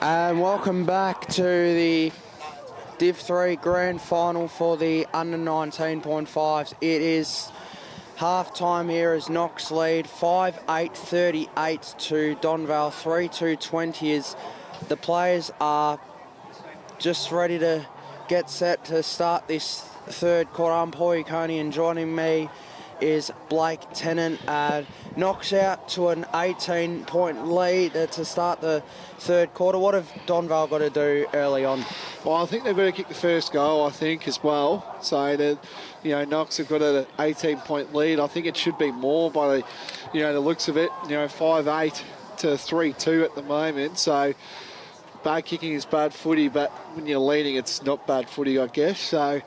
And welcome back to the Div 3 Grand Final for the under 19.5's. It is half-time here as Knox lead 5-8-38 to Donvale 3-2-20 as the players are just ready to get set to start this third quarter. I'm Paul Yaconi, and joining me is Blake Tennant. Knocks out to an 18-point lead to start the third quarter. What have Donvale got to do early on? Well, I think they've got to kick the first goal, I think, as well. So, that, Knox have got an 18-point lead. I think it should be more by the looks of it. 5-8 to 3-2 at the moment. So, bad kicking is bad footy, but when you're leading, it's not bad footy, I guess. So,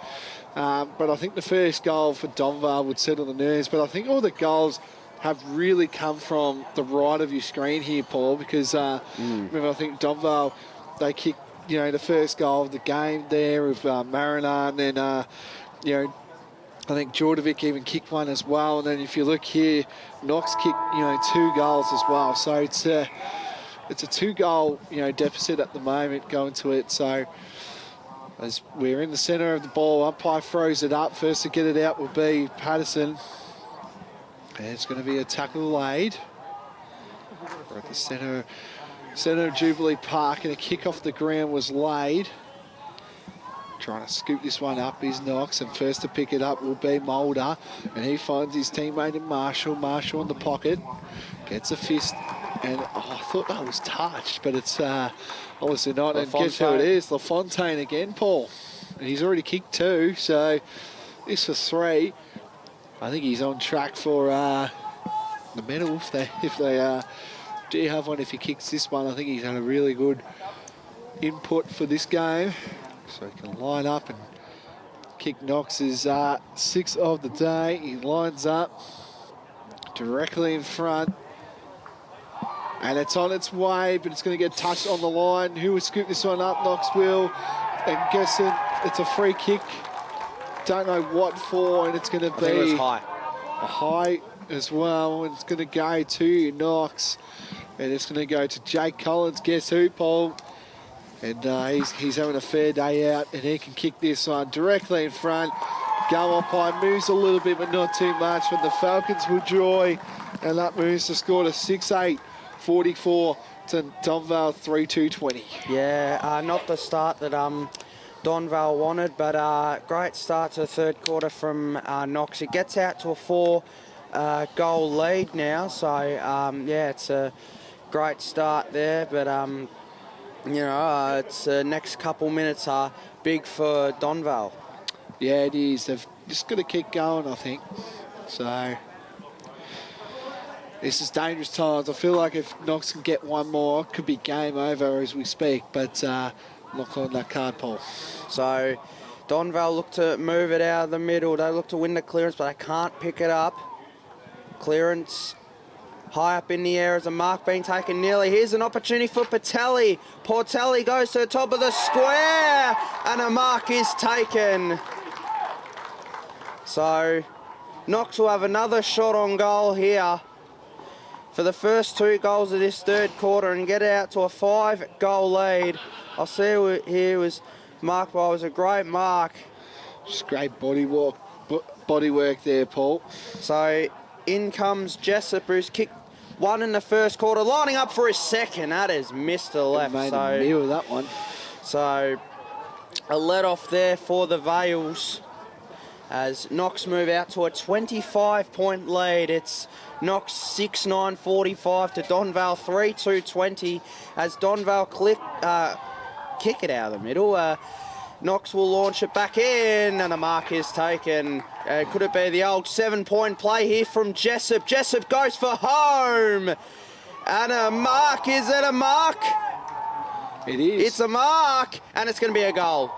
but I think the first goal for Donvale would settle the nerves. But I think all the goals have really come from the right of your screen here, Paul, because remember, I think Donvale, they kicked, the first goal of the game there with Mariner, and then, I think Jordovic even kicked one as well. And then if you look here, Knox kicked, 2 goals as well. So it's a 2-goal, deficit at the moment going to it. So as we're in the centre of the ball, umpire throws it up. First to get it out will be Patterson. And it's going to be a tackle laid. We're at the centre of Jubilee Park, and a kick off the ground was laid. Trying to scoop this one up is Knox, and first to pick it up will be Mulder, and he finds his teammate in Marshall. Marshall in the pocket, gets a fist, and I thought that was touched, but it's obviously not. And guess who it is? LaFontaine again, Paul. And he's already kicked 2, so this for 3. I think he's on track for the medal if they do have one. If he kicks this one, I think he's had a really good input for this game. So he can line up and kick Knox's 6th of the day. He lines up directly in front. And it's on its way, but it's going to get touched on the line. Who will scoop this one up? Knox will. And guessing it's a free kick. Don't know what for, and it's going to be it was high. A high as well. And it's going to go to Knox. And it's going to go to Jake Collins. Guess who, Paul? And he's having a fair day out, and he can kick this one directly in front. Go up high, moves a little bit, but not too much. But the Falcons will draw, and that moves the score to 6-8, 44 to Donvale 3-2-20. Yeah, not the start that Donvale wanted, but great start to the third quarter from Knox. It gets out to a 4-goal lead now, so yeah, it's a great start there, but it's next couple minutes are big for Donvale. Yeah, it is. They've just got to keep going, I think. So this is dangerous times. I feel like if Knox can get one more, it could be game over as we speak. But look on that card, Paul. So Donvale look to move it out of the middle. They look to win the clearance, but they can't pick it up. Clearance high up in the air as a mark being taken nearly. Here's an opportunity for Patelli. Portelli goes to the top of the square, and a mark is taken. So Knox will have another shot on goal here for the first 2 goals of this third quarter and get it out to a 5-goal lead. I'll see here was marked by, was a great mark. Just great body work there, Paul. So in comes Jessup, who's kicked 1 in the first quarter, lining up for his second. That is missed to the left. Made a meal of that one. So a let off there for the Vales as Knox move out to a 25-point lead. It's Knox 6-9-45 to Donvale 3-2-20 as Donvale kick it out of the middle. Knox will launch it back in, and the mark is taken. Could it be the old 7-point play here from Jessup? Jessup goes for home, and a mark. Is it a mark? It is. It's a mark, and it's going to be a goal.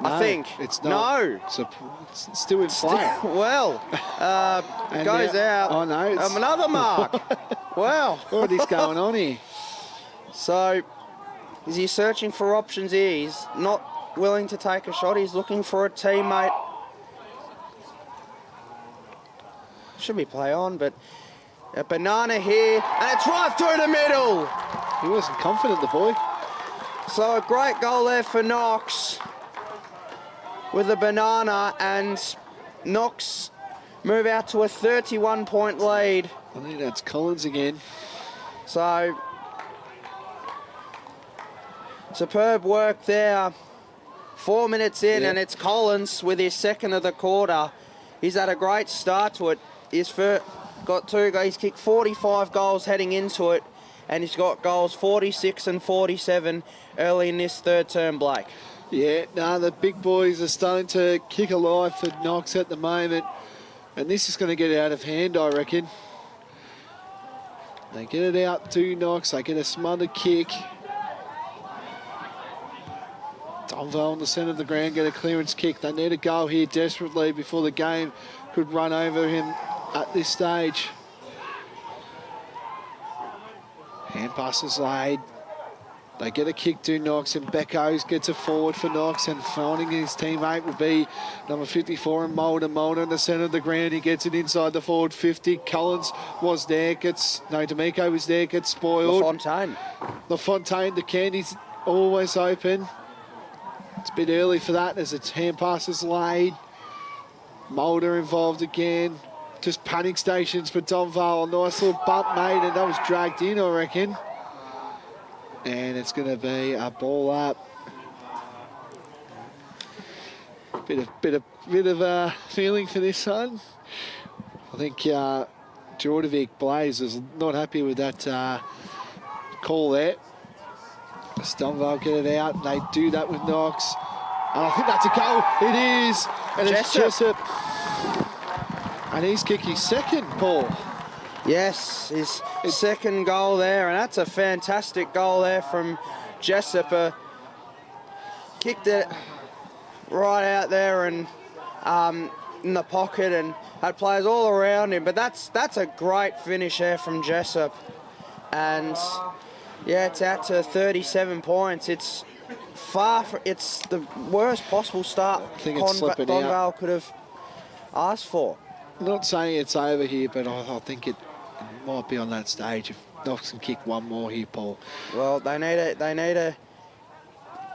No, I think. It's not. No. It's still in play. Well, goes out. Oh, no. It's another mark. Well. What is going on here? So, is he searching for options here? He's not willing to take a shot. He's looking for a teammate. Should be play on, but a banana here, and it's right through the middle. He wasn't confident, the boy. So a great goal there for Knox with a banana, and Knox move out to a 31-point lead. I think that's Collins again. So superb work there. 4 minutes in, and it's Collins with his second of the quarter. He's had a great start to it. He's kicked 45 goals heading into it, and he's got goals 46 and 47 early in this third term, Blake. Yeah, no, the big boys are starting to kick alive for Knox at the moment, and this is going to get out of hand, I reckon. They get it out to Knox, they get a smothered kick. Donvale in the centre of the ground, get a clearance kick. They need a goal here desperately before the game could run over him at this stage. Hand passes laid. They get a kick to Knox, and Beckos gets a forward for Knox, and finding his teammate will be number 54 and Mulder. Mulder in the centre of the ground. He gets it inside the forward 50. Collins was there, D'Amico was there, gets spoiled. LaFontaine, the candy's always open. It's a bit early for that as its hand passes laid. Mulder involved again. Just panic stations for Donvale. A nice little bump made, and that was dragged in, I reckon. And it's going to be a ball up. Bit of feeling for this one. I think Jordovic Blaze is not happy with that call there. Donvale get it out, and they do that with Knox. And I think that's a goal. It is. And it's Jessup. And he's kicked his second, Paul. Yes, his second goal there, and that's a fantastic goal there from Jessup. Kicked it right out there and in the pocket, and had players all around him. But that's a great finish there from Jessup. And yeah, it's out to 37 points. It's it's the worst possible start Donvale could have asked for. I'm not saying it's over here, but I think it might be on that stage if Knox can kick one more here, Paul. Well, they need to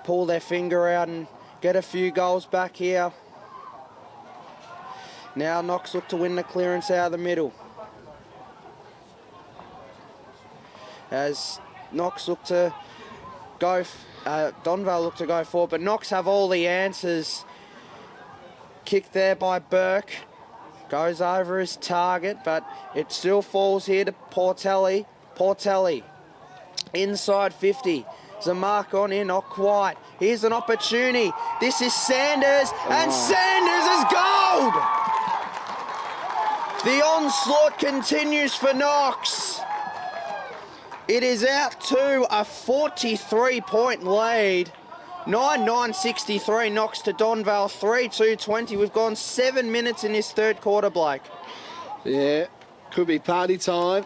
pull their finger out and get a few goals back here. Now Knox look to win the clearance out of the middle. As Knox look to go, Donvale look to go forward, but Knox have all the answers. Kick there by Burke. Goes over his target, but it still falls here to Portelli. Portelli, inside 50. There's a mark on here, not quite. Here's an opportunity. This is Sanders, and Sanders is gold! The onslaught continues for Knox. It is out to a 43-point lead. 9-9-63 Knox to Donvale, 3-2-20. We've gone 7 minutes in this third quarter, Blake. Yeah, could be party time.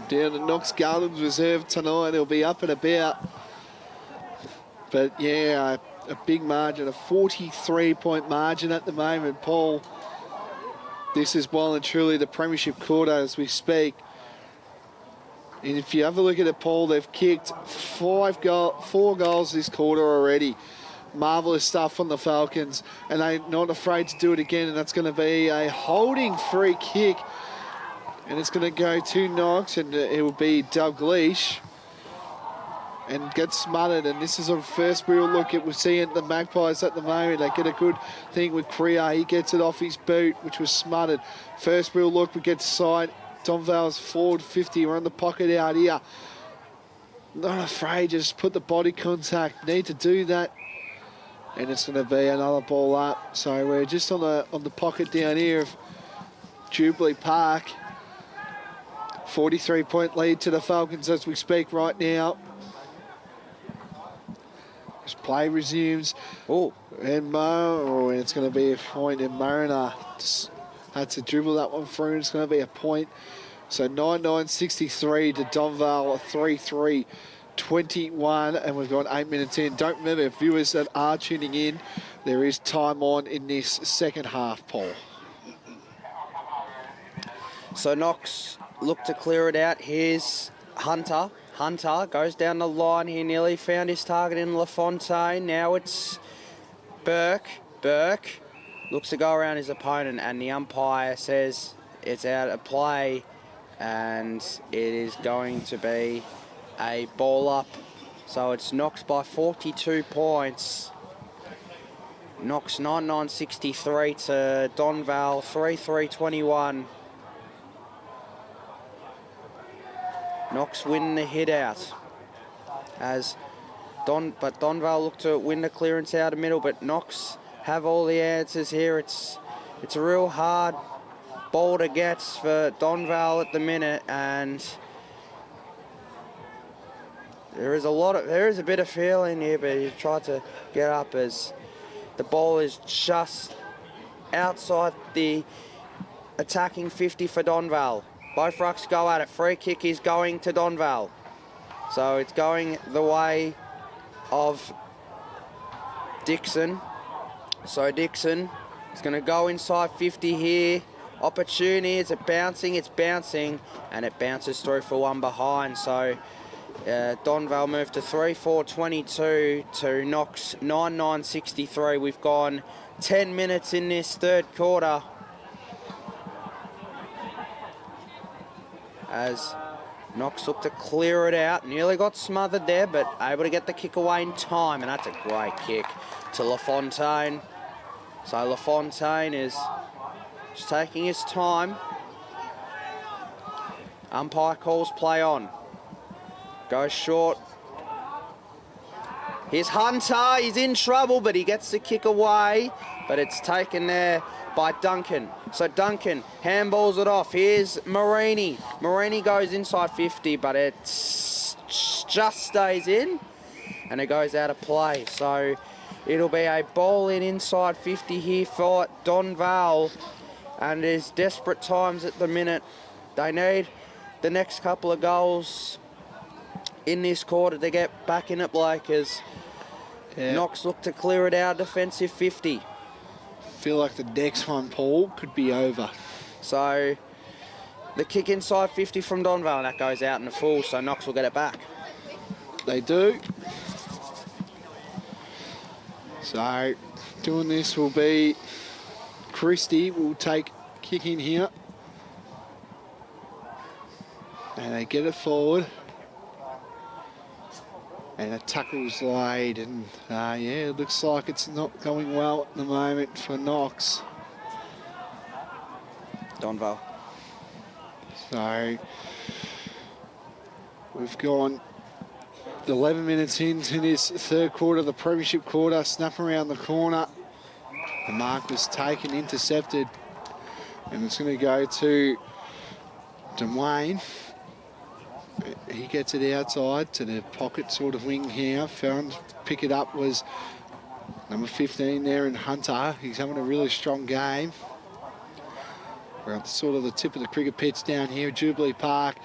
Down at Knox Gardens Reserve tonight, it'll be up and about. But yeah, a big margin, a 43-point margin at the moment, Paul. This is well and truly the premiership quarter as we speak. And if you have a look at it, Paul, they've kicked 4 goals this quarter already. Marvellous stuff on the Falcons, and they're not afraid to do it again, and that's going to be a holding free kick. And it's going to go to Knox, and it will be Dalglish. And get smothered, and this is a first real look at we're seeing the Magpies at the moment. They get a good thing with Kriya. He gets it off his boot, which was smothered. First real look, we get side. Donvale's forward 50. We're on the pocket out here. Not afraid, just put the body contact. Need to do that. And it's going to be another ball up. So we're just on the pocket down here of Jubilee Park. 43-point lead to the Falcons as we speak right now. As play resumes. And it's going to be a point, and Mariner had to dribble that one through, and it's going to be a point. So 9-9-63 to Donvale, 3-3-21, and we've got 8 minutes in. Don't remember, viewers that are tuning in, there is time on in this second half, Paul. So Knox look to clear it out. Here's Hunter Hunter goes down the line here, nearly found his target in LaFontaine. Now it's Burke. Burke looks to go around his opponent, and the umpire says it's out of play, and it is going to be a ball up. So it's Knox by 42 points. Knox 99.63 to Donvale 3.321. Knox win the hit out as Donvale look to win the clearance out of middle, but Knox have all the answers here. It's a real hard ball to get for Donvale at the minute, and there is a bit of feeling here, but he tried to get up as the ball is just outside the attacking 50 for Donvale. Both rucks go at it. Free kick is going to Donvale. So it's going the way of Dixon. So Dixon is going to go inside 50 here. Opportunity, it's bouncing, and it bounces through for one behind. So Donvale moved to 3.422 to Knox 9.963. We've gone 10 minutes in this third quarter as Knox looked to clear it out. Nearly got smothered there, but able to get the kick away in time, and that's a great kick to LaFontaine. So LaFontaine is just taking his time. Umpire calls play on. Goes short. Here's Hunter. He's in trouble, but he gets the kick away. But it's taken there by Duncan. So Duncan handballs it off. Here's Marini. Marini goes inside 50, but it just stays in. And it goes out of play. So it'll be a ball in inside 50 here for Donvale. And there's desperate times at the minute. They need the next couple of goals in this quarter to get back in it, Blake, as Knox look to clear it out defensive 50. Feel like the next one, Paul, could be over. So the kick inside 50 from Donvale, and that goes out in the full, so Knox will get it back. They do. So doing this will be Christie will take kick in here. And they get it forward. And a tackle's laid, and yeah, it looks like it's not going well at the moment for Knox. Donvale. So we've gone 11 minutes into this third quarter, the premiership quarter. Snap around the corner. The mark was taken, intercepted, and it's going to go to Dwayne. He gets it outside to the pocket sort of wing here. Pick it up was number 15 there in Hunter. He's having a really strong game. We're at sort of the tip of the cricket pitch down here at Jubilee Park.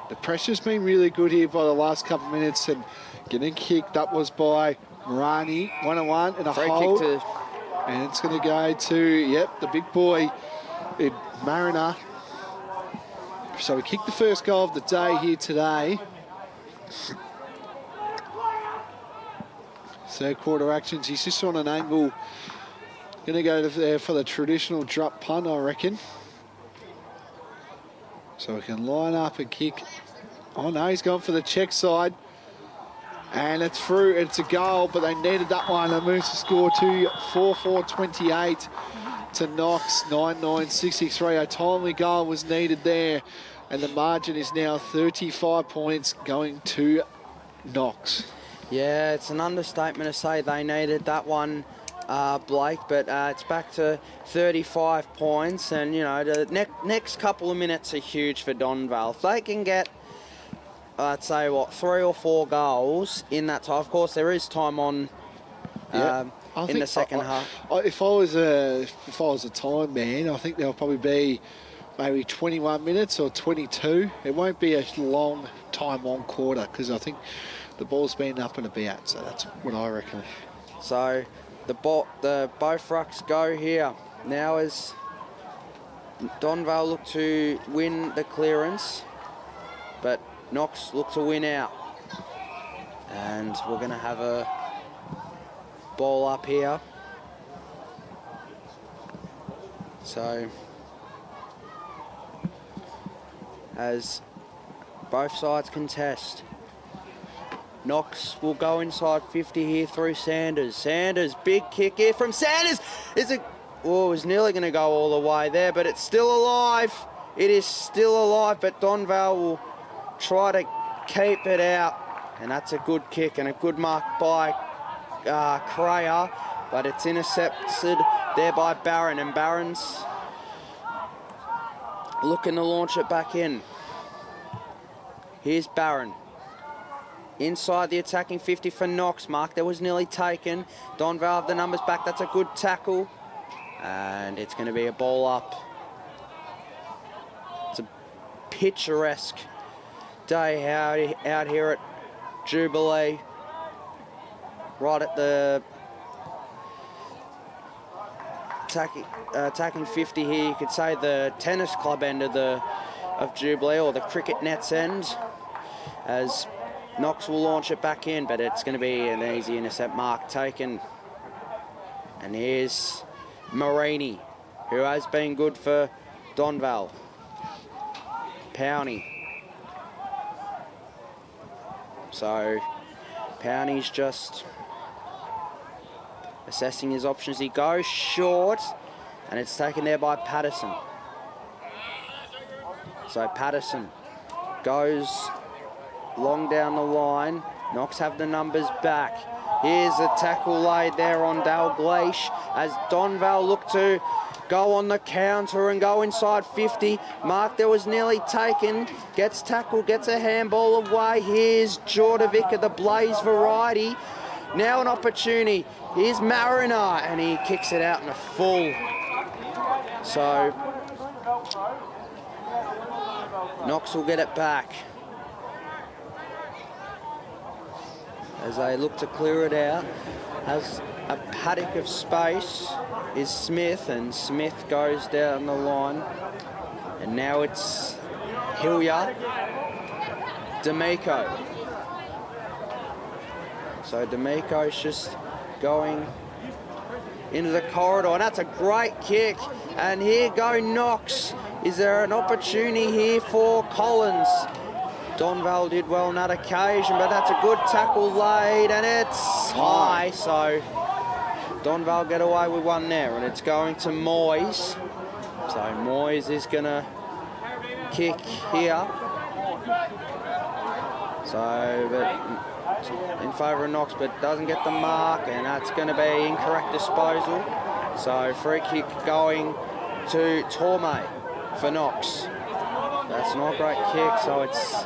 The pressure's been really good here by the last couple of minutes, and getting kicked up was by Marani. 1-on-1 and a Free hold. kick to... And it's going to go to, the big boy, Mariner. So we kicked the first goal of the day here today. Third quarter actions. He's just on an angle. Going to go there for the traditional drop punt, I reckon. So we can line up and kick. Oh no, he's gone for the check side. And it's through. It's a goal, but they needed that one. It moves the score to 4-4-28 to Knox, 9-9-63. A timely goal was needed there, and the margin is now 35 points going to Knox. Yeah, it's an understatement to say they needed that one, Blake, but it's back to 35 points, and, you know, the next couple of minutes are huge for Donvale. If they can get, I'd say, 3 or 4 goals in that time, of course, there is time on in the second half. If I was a time man, I think there'll probably be maybe 21 minutes or 22. It won't be a long time on quarter because I think the ball's been up and about, so that's what I reckon. So the both rucks go here. Now as Donvale look to win the clearance, but Knox look to win out. And we're going to have a ball up here. So, as both sides contest, Knox will go inside 50 here through Sanders. Sanders, big kick here from Sanders. Is it? Oh, it was nearly going to go all the way there, but it's still alive. It is still alive, but Donvale will try to keep it out. And that's a good kick and a good mark by Crayer, but it's intercepted there by Barron, and Barron's looking to launch it back in. Here's Barron. Inside the attacking 50 for Knox. Mark that was nearly taken. Donvale have the numbers back. That's a good tackle. And it's going to be a ball up. It's a picturesque day out here at Jubilee. Right at the attacking 50 here. You could say the tennis club end of Jubilee, or the cricket nets end, as Knox will launch it back in, but it's going to be an easy intercept mark taken. And here's Marini, who has been good for Donvale. Powney. So Powney's just assessing his options. He goes short, and it's taken there by Patterson. So Patterson goes long down the line. Knox have the numbers back. Here's a tackle laid there on Dalgleish as Donvale look to go on the counter and go inside 50. Mark that was nearly taken, gets tackled, gets a handball away. Here's Jordovic of the Blaze variety. Now an opportunity. Here's Mariner, and he kicks it out in a full. So Knox will get it back as they look to clear it out. Has a paddock of space is Smith, and Smith goes down the line. And now it's Hilliard, D'Amico. So D'Amico's just going into the corridor, and that's a great kick. And here go Knox. Is there an opportunity here for Collins? Donvale did well on that occasion, but that's a good tackle laid, and it's high. So Donvale get away with one there, and it's going to Moyes. So Moyes is going to kick here. So, but in favour of Knox, but doesn't get the mark, and that's going to be incorrect disposal. So free kick going to Torme for Knox. That's not a great kick, so it's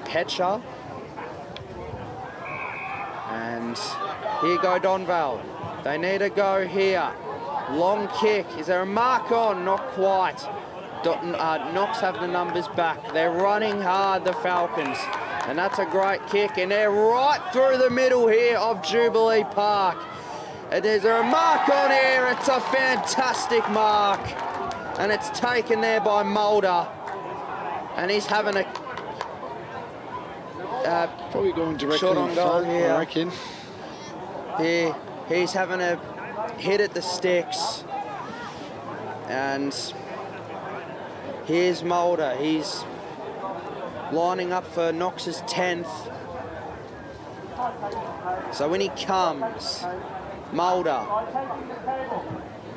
Petcher. And here go Donvale. They need to go here. Long kick. Is there a mark on? Not quite. Knox have the numbers back. They're running hard, the Falcons. And that's a great kick. And they're right through the middle here of Jubilee Park. And there's a mark on here. It's a fantastic mark. And it's taken there by Mulder. And he's having a probably going directly shot on goal here. I reckon. Here, he's having a hit at the sticks. And here's Mulder. He's lining up for Knox's 10th. So when he comes, Mulder.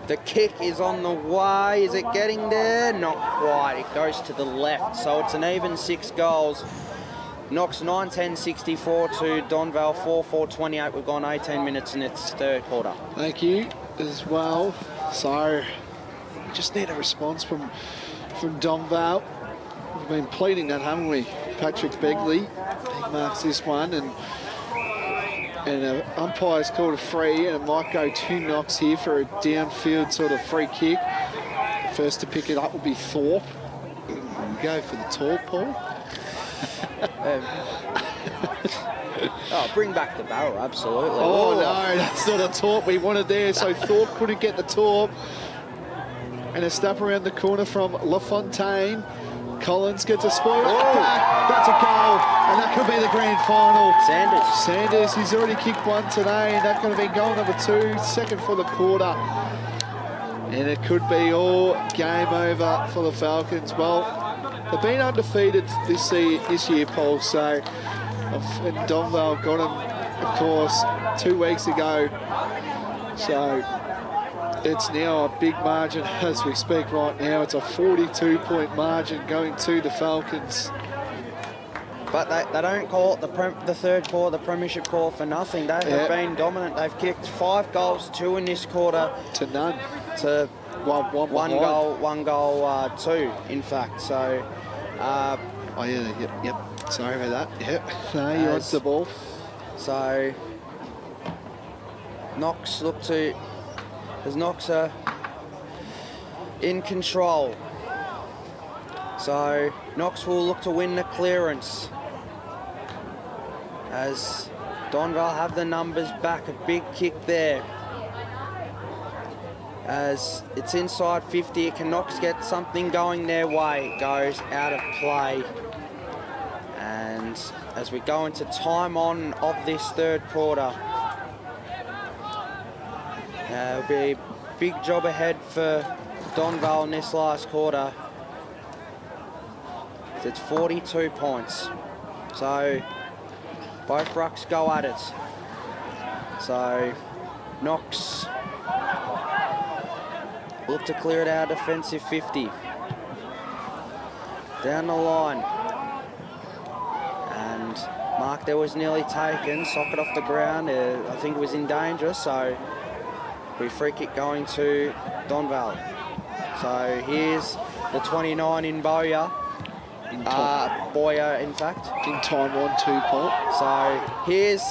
The kick is on the way. Is it getting there? Not quite. It goes to the left. So it's an even 6 goals. Knox 9-10-64 to Donvale 4-4-28. We've gone 18 minutes in its third quarter. Thank you as well. So we just need a response from Donvale. We've been pleading that, haven't we? Patrick Begley, he marks this one, and umpire's called a free, and it might go to Knox here for a downfield sort of free kick. The first to pick it up will be Thorpe. Go for the tall, Paul. Bring back the barrel, absolutely. Oh, no, that's not a Torp we wanted there. So Thorpe couldn't get the Torp. And a step around the corner from LaFontaine. Collins gets a spoil back. That's a goal, and that could be the grand final. Sanders, he's already kicked one today, and that's going to be goal number 2, second for the quarter. And it could be all game over for the Falcons. Well, they've been undefeated this year, Paul, so and Donvale got them, of course, 2 weeks ago. So it's now a big margin as we speak right now. It's a 42-point margin going to the Falcons. But they don't call it the third quarter, the premiership call for nothing. They have been dominant. They've kicked 5 goals, 2 in this quarter. To none. To one goal, 2, in fact. So, oh yeah, yep. Sorry about that. Yep. No, you're on the ball. So, Knox as Knox are in control. So, Knox will look to win the clearance. As Donvale have the numbers back, a big kick there. As it's inside 50, can Knox get something going their way? It goes out of play. And as we go into time on of this third quarter, there'll be a big job ahead for Donvale in this last quarter. It's 42 points. So both rucks go at it. So Knox look to clear it out defensive 50. Down the line. And Mark there was nearly taken, socket off the ground. I think it was in danger, so we free kick going to Donvale. So here's the 29 in Boyer. Boyer, in fact. In time on 2 points. So here's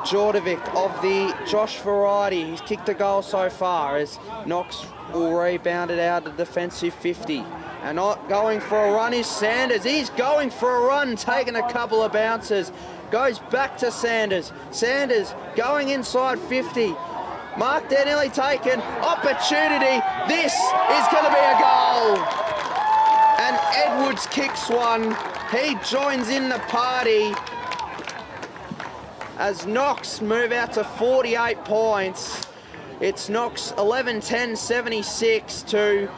Jordovic of the Josh variety. He's kicked a goal so far as Knox will rebound it out of defensive 50. And not going for a run is Sanders. He's going for a run, taking a couple of bounces. Goes back to Sanders. Sanders going inside 50. Mark there nearly taken. Opportunity. This is going to be a goal. And Edwards kicks one. He joins in the party as Knox move out to 48 points. It's Knox 11-10-76 to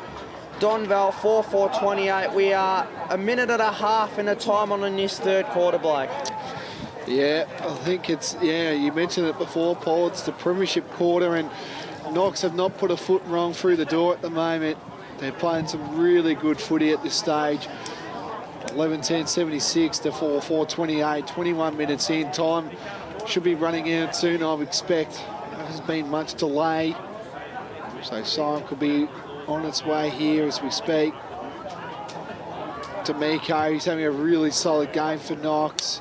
Donvale 4-4-28. We are a minute and a half in the time on in this third quarter, Blake. Yeah, I think it's, you mentioned it before, Paul, it's the premiership quarter and Knox have not put a foot wrong through the door at the moment. They're playing some really good footy at this stage. 11-10-76 to 4-4-28, 21 minutes in. Time should be running out soon, I would expect. There hasn't been much delay. So Simon could be on its way here as we speak. D'Amico, he's having a really solid game for Knox.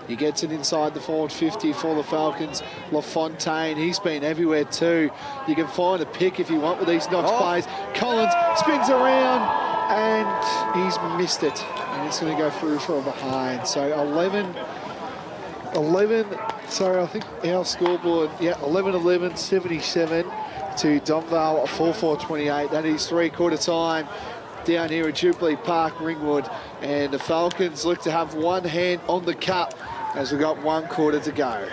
He gets it inside the forward 50 for the Falcons. LaFontaine, he's been everywhere too. You can find a pick if you want with these Knox players. Collins spins around and he's missed it. And it's going to go through for a behind. So 11, sorry, I think our scoreboard, 11-11, 77 to Donvale, 4-4-28. That is 3/4 time down here at Jubilee Park, Ringwood. And the Falcons look to have one hand on the cup as we've got 1 quarter to go.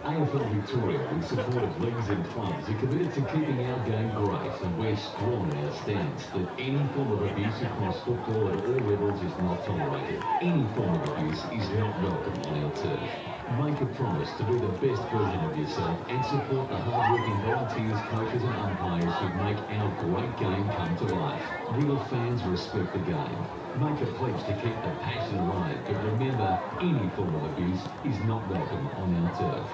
AFL Victoria, with support of leagues and clubs, are committed to keeping our game great, and we're strong in our stance that any form of abuse across football at all levels is not tolerated. Any form of abuse is not welcome on our turf. Make a promise to be the best version of yourself and support the hard-working volunteers, coaches and umpires who make our great game come to life. Real fans respect the game. Make a pledge to keep the passion alive, but remember, any form of abuse is not welcome on our turf.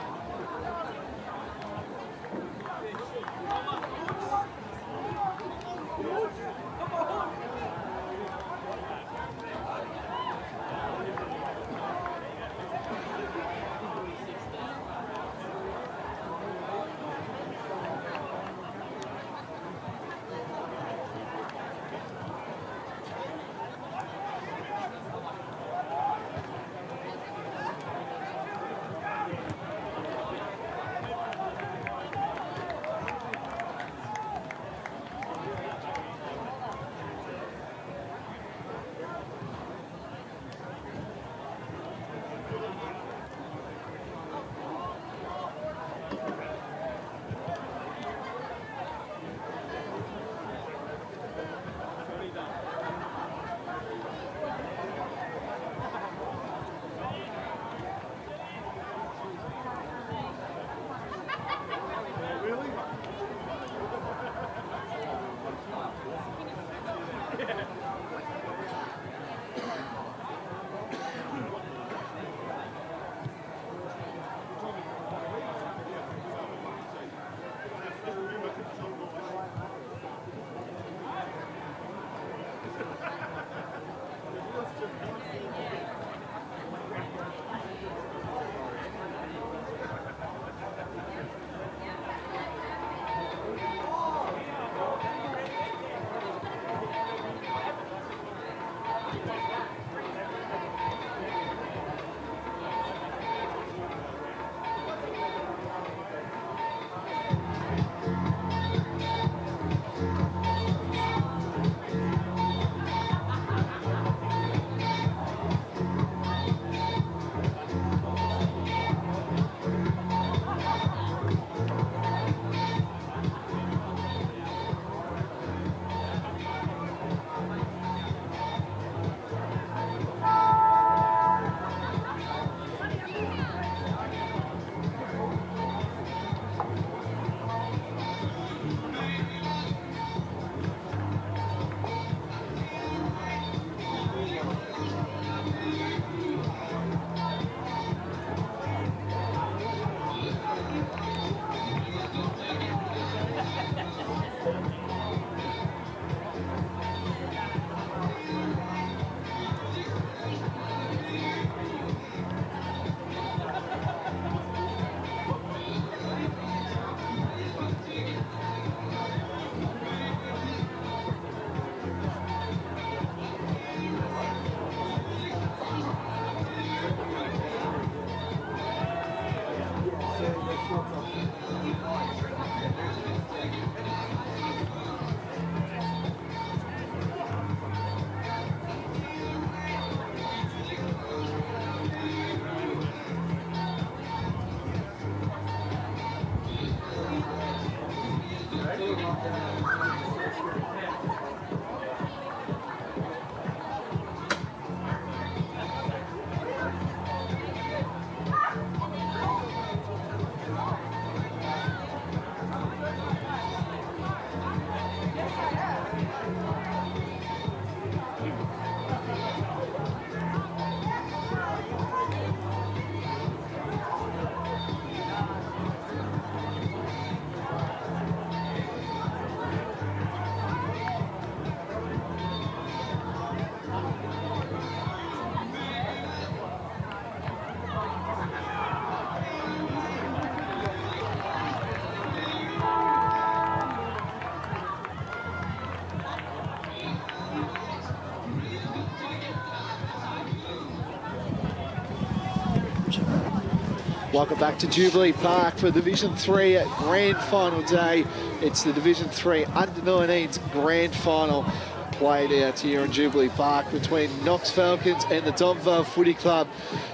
Welcome back to Jubilee Park for Division 3 Grand Final day. It's the Division 3 Under-19s Grand Final played out here in Jubilee Park between Knox Falcons and the Donvale Footy Club.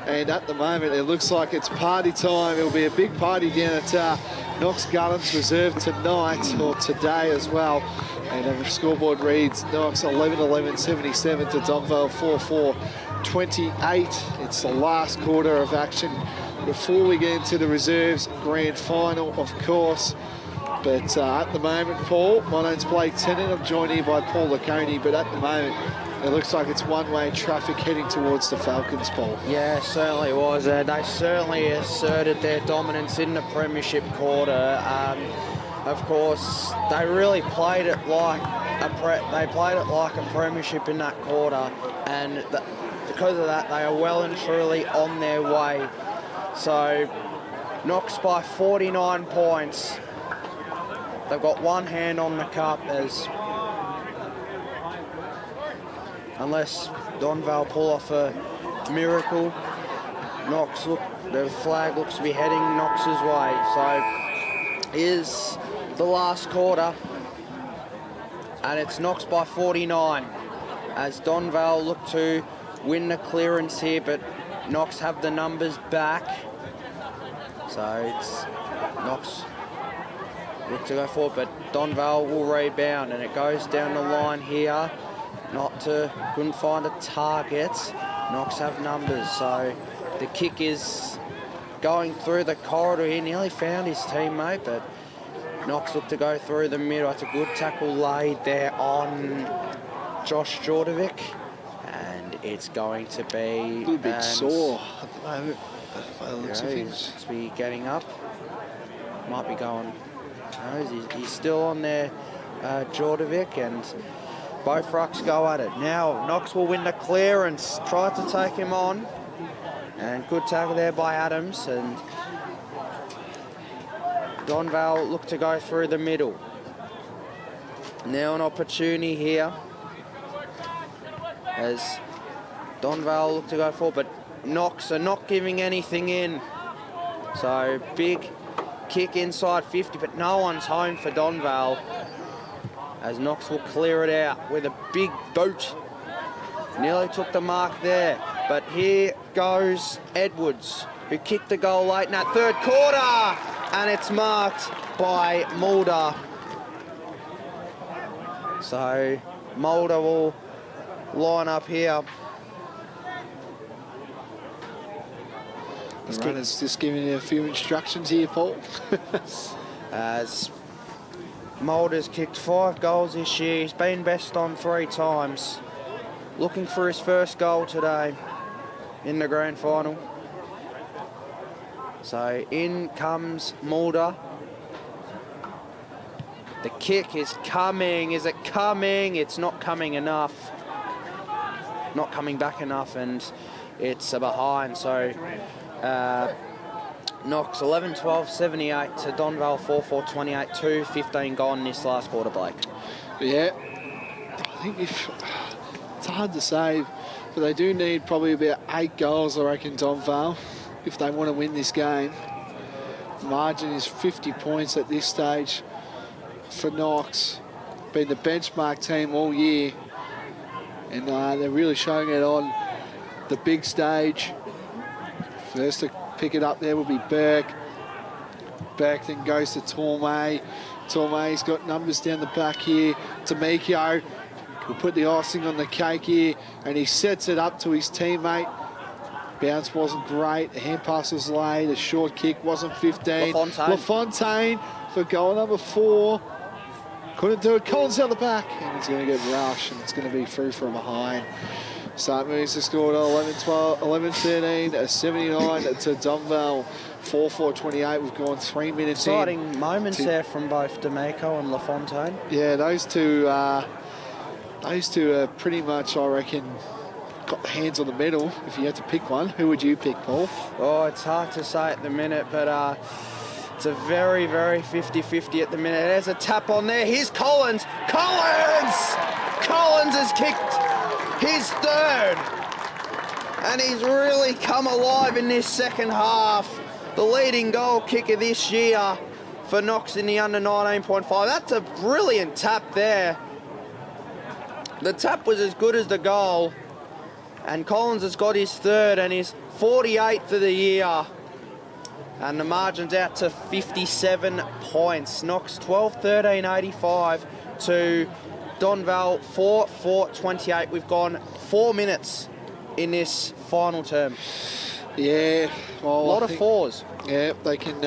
And at the moment, it looks like it's party time. It'll be a big party down at Knox Gardens Reserve tonight, or today as well. And the scoreboard reads Knox 11-11-77 to Donvale 4-4-28. It's the last quarter of action before we get into the reserves grand final, of course. But at the moment, Paul, my name's Blake Tennant. I'm joined here by Paul Laconey, but at the moment, it looks like it's one-way traffic heading towards the Falcons, Paul. Yeah, it certainly was. They certainly asserted their dominance in the premiership quarter. Of course, they really played it like a premiership in that quarter, and because of that, they are well and truly on their way. So, Knox by 49 points. They've got one hand on the cup, as unless Donvale pull off a miracle, Knox the flag looks to be heading Knox's way. So, is the last quarter, and it's Knox by 49 as Donvale look to win the clearance here, but Knox have the numbers back. So it's Knox look to go forward, but Donvale will rebound, and it goes down the line here. Couldn't find a target. Knox have numbers, so the kick is going through the corridor. He nearly found his teammate, but Knox looked to go through the middle. It's a good tackle laid there on Josh Jordovic, and it's going to be A little bit sore at the moment. By the looks of He's things. to be getting up. Might be going. No, he's still on there, Jordovic, and both rucks go at it. Now, Knox will win the clearance, try to take him on. And good tackle there by Adams. And Donvale look to go through the middle. Now an opportunity here as Donvale look to go forward, but Knox are not giving anything in. So big kick inside 50, but no one's home for Donvale as Knox will clear it out with a big boot. Nearly took the mark there, but here goes Edwards, who kicked the goal late in that third quarter, and it's marked by Mulder. So Mulder will line up here. The runner's just giving you a few instructions here, Paul. As Mulder's kicked 5 goals this year, he's been best on 3 times. Looking for his first goal today in the grand final. So in comes Mulder. The kick is coming. Is it coming? It's not coming enough. Not coming back enough, and it's a behind. So Knox 11-12, 78 to Donvale 4-4, 28, 2-15 gone in this last quarter, Blake. Yeah, I think it's hard to say, but they do need probably about 8 goals, I reckon, Donvale, if they want to win this game. The margin is 50 points at this stage for Knox. Been the benchmark team all year, and they're really showing it on the big stage. First to pick it up there will be Burke. Burke then goes to Tormay. Tormay's got numbers down the back here. Tamiko will put the icing on the cake here, and he sets it up to his teammate. Bounce wasn't great. The hand pass was late. A short kick wasn't 15. LaFontaine for goal number 4. Couldn't do it. Collins out the back, and it's going to get rushed, and it's going to be through from behind. So it moves the score to 11-12, 11-13, 79 to Donvale, 4-4, 28. We've gone 3 minutes Exciting moments there from both D'Amico and LaFontaine. Yeah, those two are pretty much, I reckon, got the hands on the medal. If you had to pick one, who would you pick, Paul? Oh, it's hard to say at the minute, but it's a very, very 50-50 at the minute. There's a tap on there. Here's Collins. Collins has kicked his 3rd. And he's really come alive in this second half. The leading goal kicker this year for Knox in the under 19.5. That's a brilliant tap there. The tap was as good as the goal. And Collins has got his 3rd and his 48th of the year. And the margin's out to 57 points. Knox 12-13, 85 to Donvale 4-4, 28. We've gone 4 minutes in this final term. Yeah, well, a lot of 4s. Yeah, they can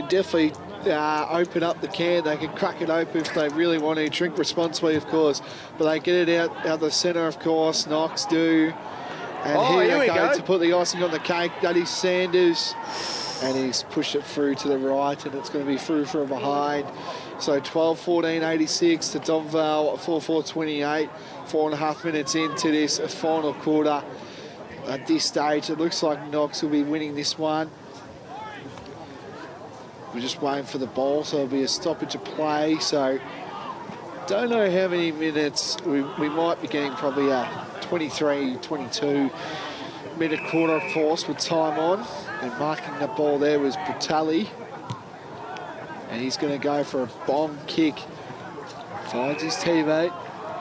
definitely open up the can. They can crack it open if they really want to. Drink responsibly, of course, but they get it out the centre, of course. Knox do. And here we go to put the icing on the cake. That is Sanders, and he's pushed it through to the right, and it's going to be through from behind. So 12-14, 86 to Donvale, 4-4, 28. 4.5 minutes into this final quarter. At this stage, it looks like Knox will be winning this one. We're just waiting for the ball, so it'll be a stoppage of play. So don't know how many minutes. We might be getting probably a 23, 22 minute quarter, of course, with time on. And marking the ball there was Brutali. And he's going to go for a bomb kick. Finds his teammate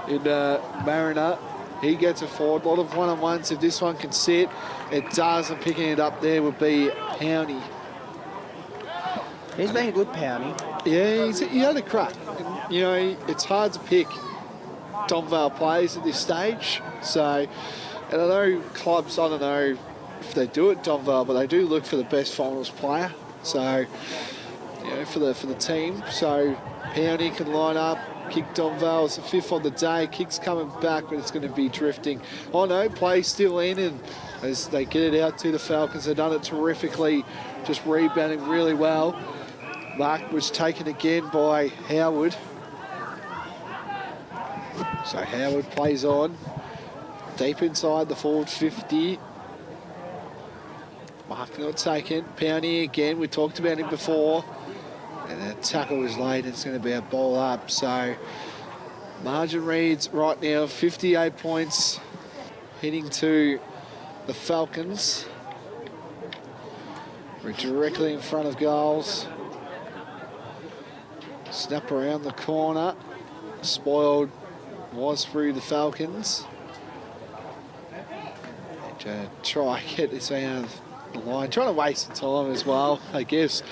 in Mariner. He gets it forward. A lot of one-on-ones. If this one can sit, it does. And picking it up there would be Powney. He's been good, Powney. Yeah, he had a crack. And, you know, it's hard to pick Donvale players at this stage. So, and I know clubs, I don't know if they do it, Donvale, but they do look for the best finals player. So, you know, for the team. So, Powney can line up. kick Donvale. It's the 5th on the day. Kick's coming back, but it's going to be drifting. Oh no, play still in, and as they get it out to the Falcons, they've done it terrifically, just rebounding really well. Mark was taken again by Howard. So Howard plays on, deep inside the forward 50. Mark not taken, Powney again, we talked about him before. And the tackle was late, it's going to be a ball up. So margin reads right now, 58 points heading to the Falcons. We're directly in front of goals. Snap around the corner. Spoiled was through the Falcons. And try and get this out of the line. Trying to waste the time as well, I guess.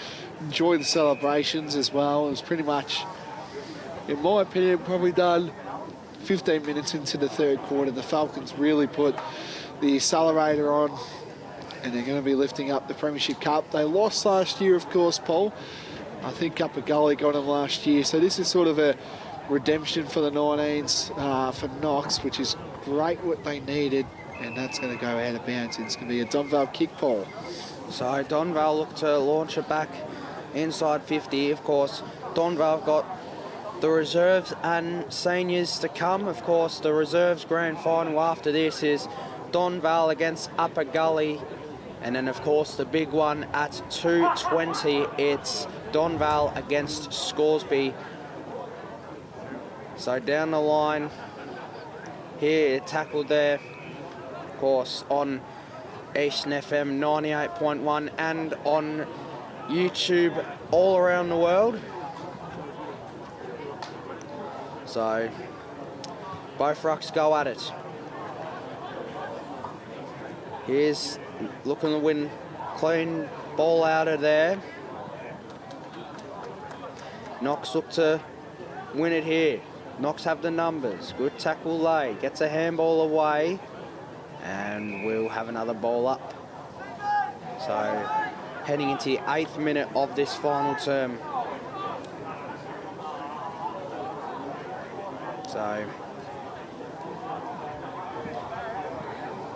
Enjoy the celebrations as well. It was pretty much, in my opinion, probably done 15 minutes into the third quarter. The Falcons really put the accelerator on, and they're going to be lifting up the Premiership Cup. They lost last year, of course, Paul. I think Upper Gully got them last year. So this is sort of a redemption for the 19s for Knox, which is great what they needed. And that's going to go out of bounds. It's going to be a Donvale kick, Paul. So Donvale look to launch it back inside 50. Of course, Donvale got the reserves and seniors to come. Of course, the reserves grand final after this is Donvale against Upper Gully. And then, of course, the big one at 2:20, it's Donvale against Scoresby. So down the line here, tackled there, of course, on Eastland FM 98.1 and on YouTube all around the world. So both rucks go at it. Here's looking to win, clean ball out of there. Knox look to win it here. Knox have the numbers. Good tackle lay. Gets a handball away. And we'll have another ball up. So heading into the 8th minute of this final term. So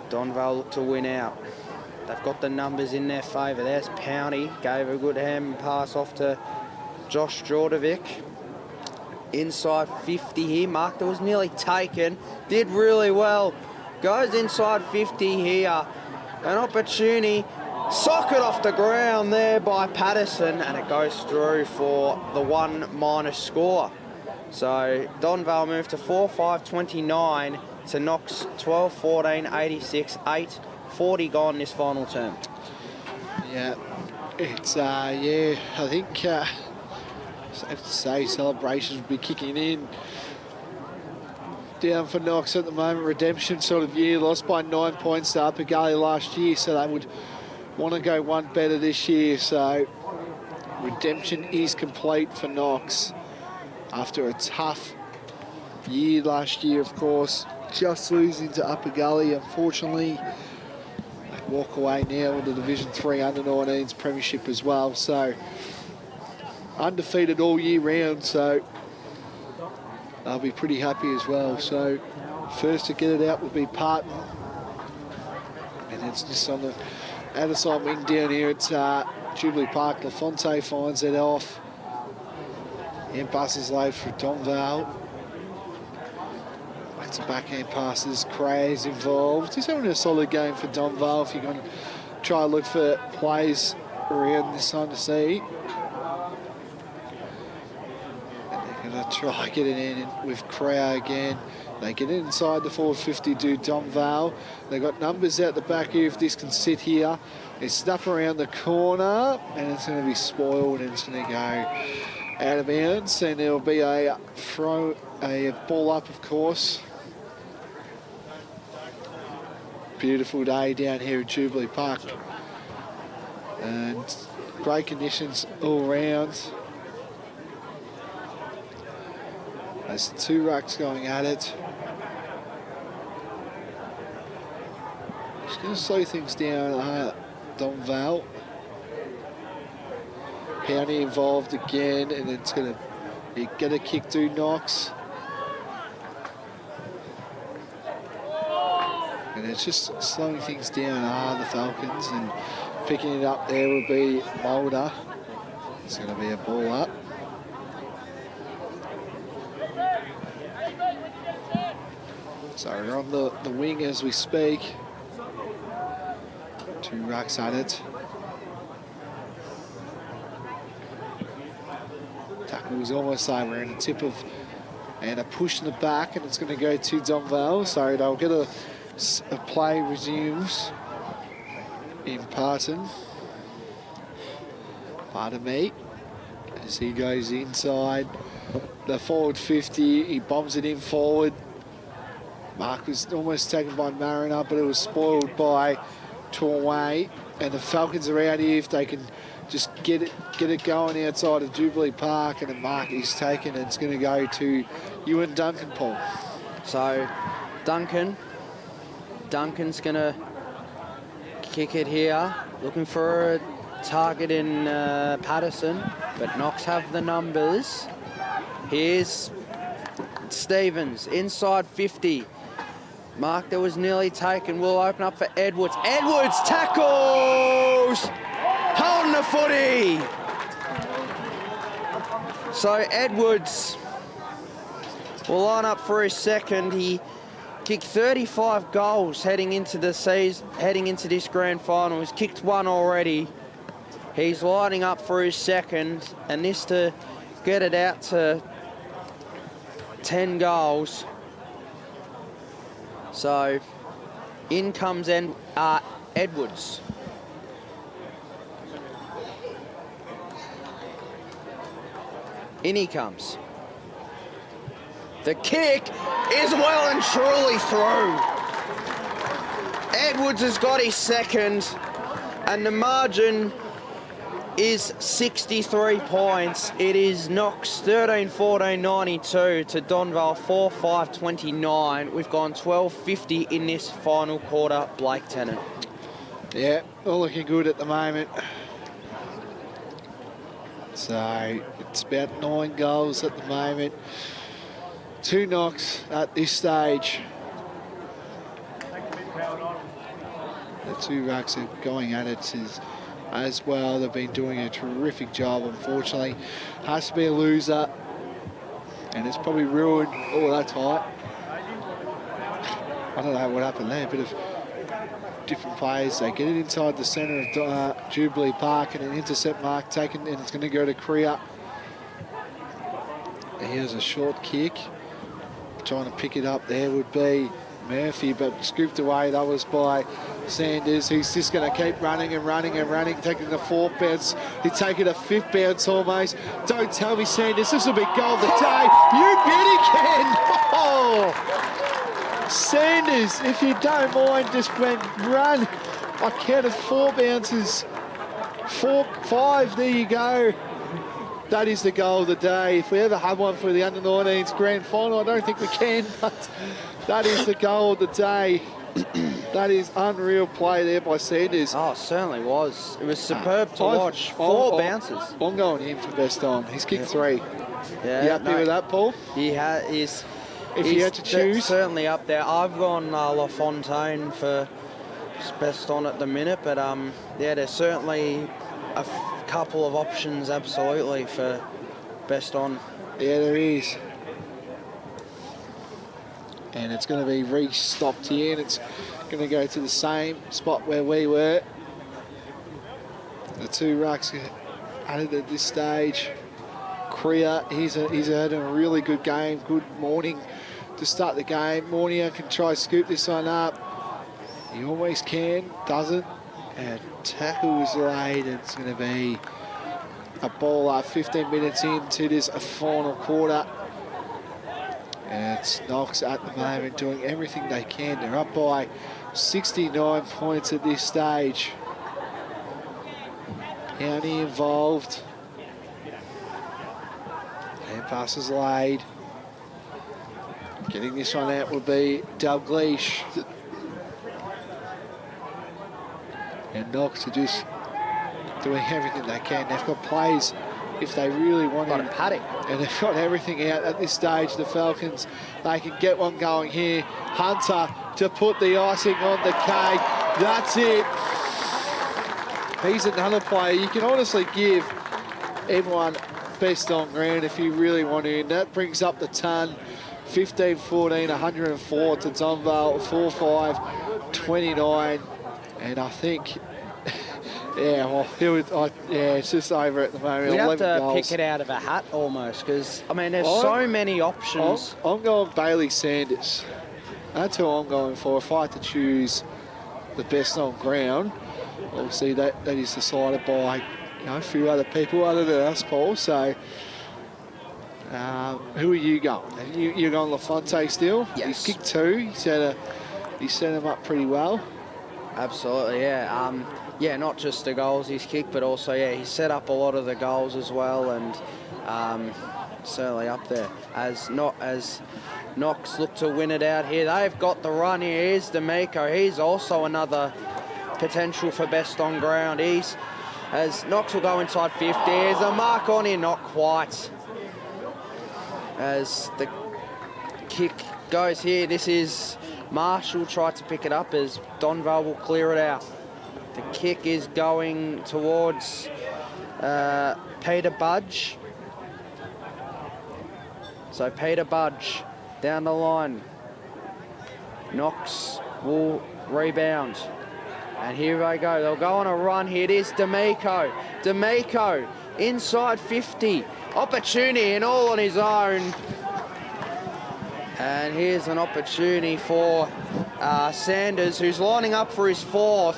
Donvale look to win out. They've got the numbers in their favour. There's Powney, gave a good hand pass off to Josh Jordovic. Inside 50 here, Mark, that was nearly taken. Did really well. Goes inside 50 here. An opportunity. Socket off the ground there by Patterson, and it goes through for the 1- score. So Donvale moved to 4-5-29 to Knox 12-14, 86, 8-40 gone this final term. Yeah, it's, yeah, I think, safe to say, celebrations will be kicking in. Down for Knox at the moment, redemption sort of year, lost by 9 points to Upper Gully last year, so they would want to go one better this year. So redemption is complete for Knox after a tough year last year, of course. Just losing to Upper Gully, unfortunately. They walk away now with the Division 3 under-19s premiership as well. So undefeated all year round, so they'll be pretty happy as well. So first to get it out will be Parton. And it's just on the outer side wing down here at Jubilee Park. LaFonte finds it off. And passes late for Donvale. Lots of backhand passes. Cray's involved. He's having a solid game for Donvale if you're going to try and look for plays around this time to see. And they're going to try get it in with Cray again. They get inside the 450, do Donvale. They've got numbers out the back here if this can sit here. They snap around the corner and it's going to be spoiled and it's going to go out of bounds, and there'll be a ball up, of course. Beautiful day down here at Jubilee Park, and great conditions all round. There's two rucks going at it. Just going to slow things down. Donvale. Powney involved again, and it's going to You get a kick to Knox. And it's just slowing things down are the Falcons, and picking it up there will be Mulder. It's going to be a ball up. So we're on the wing as we speak. 2 rucks at it. Tackle was almost over, and a tip of and a push in the back, and it's going to go to Donvale. So they'll get a play resumes in Parton. Pardon me. As he goes inside the forward 50, he bombs it in forward. Mark was almost taken by Mariner, but it was spoiled by Torway. And the Falcons are out here if they can just get it going outside of Jubilee Park, and the mark is taken, and it's going to go to Ewan Duncan, Paul. So Duncan's going to kick it here, looking for a target in Patterson, but Knox have the numbers. Here's Stevens, inside 50. Mark that was nearly taken will open up for Edwards. Edwards tackles! Holding the footy! So Edwards will line up for his second. He kicked 35 goals heading into the season, heading into this grand final. He's kicked 1 already. He's lining up for his second, and this to get it out to 10 goals. So in comes Edwards. In he comes. The kick is well and truly through. Edwards has got his second, and the margin is 63 points. It is Knox 13-14-92 to Donvale 4-5-29. We've gone 12-50 in this final quarter. Blake Tennant. Yeah, all looking good at the moment. So it's about 9 goals at the moment. 2 knocks at this stage. The 2 rucks are going at it as well. They've been doing a terrific job. Unfortunately, has to be a loser, and it's probably ruined. Oh, that's high. I don't know what happened there. A bit of different plays. They get it inside the centre of Jubilee Park, and an intercept mark taken, and it's going to go to Kriya. Here's a short kick. Trying to pick it up there would be Murphy, but scooped away. That was by Sanders. He's just going to keep running and running and running, taking the 4th bounce. He's taking a 5th bounce almost. Don't tell me, Sanders, this will be goal of the day. You bet he can. Oh. Sanders, if you don't mind, just went run. I counted 4 bounces. 4, 5, there you go. That is the goal of the day. If we ever have one for the under-19s grand final, I don't think we can, but that is the goal of the day. That is unreal play there by Sanders. Oh, it certainly was. It was superb to watch. 4 bounces. I'm going in for best on. He's kicked 3. Yeah, you happy with that, Paul? He is. If you had to choose? Certainly up there. I've gone LaFontaine for best on at the minute, but yeah, there's certainly a couple of options absolutely for best on. Yeah, there is. And it's going to be re-stopped here, and it's going to go to the same spot where we were. The 2 rucks added at this stage. Kriya, he's had a really good game. Good morning to start the game. Mornia can try to scoop this one up. He always can, doesn't. And tackle was laid, and it's going to be a ball 15 minutes into this final quarter. And it's Knox at the moment doing everything they can. They're up by 69 points at this stage. County involved. And passes laid. Getting this one out will be Dalgleish. And Knox are just doing everything they can. They've got plays if they really want Got to. a paddock. And they've got everything out at this stage, the Falcons. They can get one going here. Hunter to put the icing on the cake. That's it. He's another player. You can honestly give everyone best on ground if you really want to. And that brings up the ton. 15-14, 104 to Donvale, 4-5, 29. And I think, yeah, well, it's just over at the moment. We have 11 to goals. pick it out of a hat almost, because, I mean, there's so many options. I'm going Bailey Sanders. That's who I'm going for. If I had to choose the best on ground, obviously that is decided by a few other people other than us, Paul. So, who are you going? You're going LaFonte still? Yes. He's kicked 2. He set him up pretty well. Absolutely, yeah. Yeah, not just the goals he's kicked, but also, yeah, he set up a lot of the goals as well, and certainly up there. As Knox look to win it out here. They've got the run here. Here's D'Amico. He's also another potential for best on ground. As Knox will go inside 50. There's a mark on here, not quite. As the kick goes here, this is Marshall tried to pick it up as Donvale will clear it out. The kick is going towards Peter Budge. So Peter Budge down the line. Knox will rebound. And here they go. They'll go on a run here. It is D'Amico. D'Amico inside 50. Opportunity and all on his own. And here's an opportunity for Sanders, who's lining up for his 4th.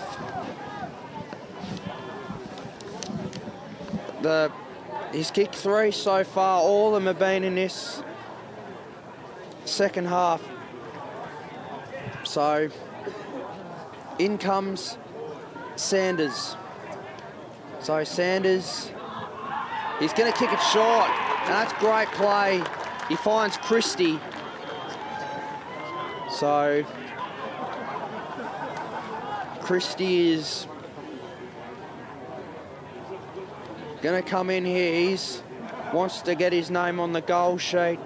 He's kicked 3 so far. All of them have been in this second half. So in comes Sanders. So Sanders, he's going to kick it short. And that's great play. He finds Christie. So Christie is going to come in here. He wants to get his name on the goal sheet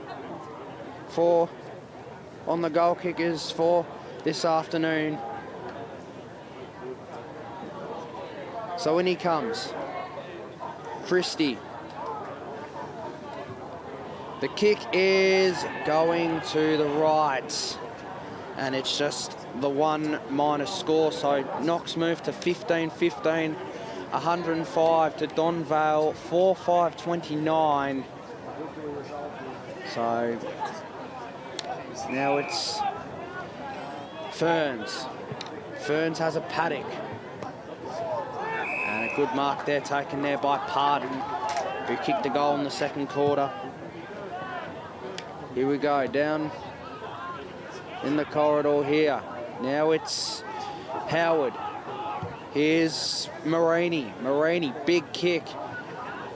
on the goal kickers for this afternoon. So in he comes. Christie. The kick is going to the right. And it's just the 1- score. So Knox moved to 15-15. 105 to Donvale, 4-5-29. So now it's Ferns. Ferns has a paddock. And a good mark there taken there by Pardon, who kicked the goal in the second quarter. Here we go, down in the corridor here. Now it's Howard. Here's Marini. Marini, big kick.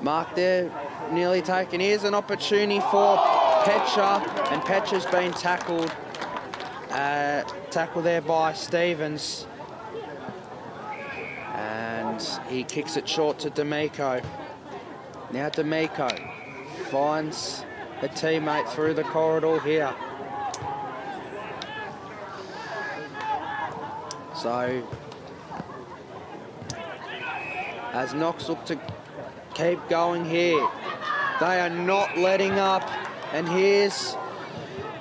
Mark there, nearly taken. Here's an opportunity for Petcher, and Petcher's been tackled. Tackle there by Stevens. And he kicks it short to D'Amico. Now D'Amico finds a teammate through the corridor here. So as Knox look to keep going here, they are not letting up. And here's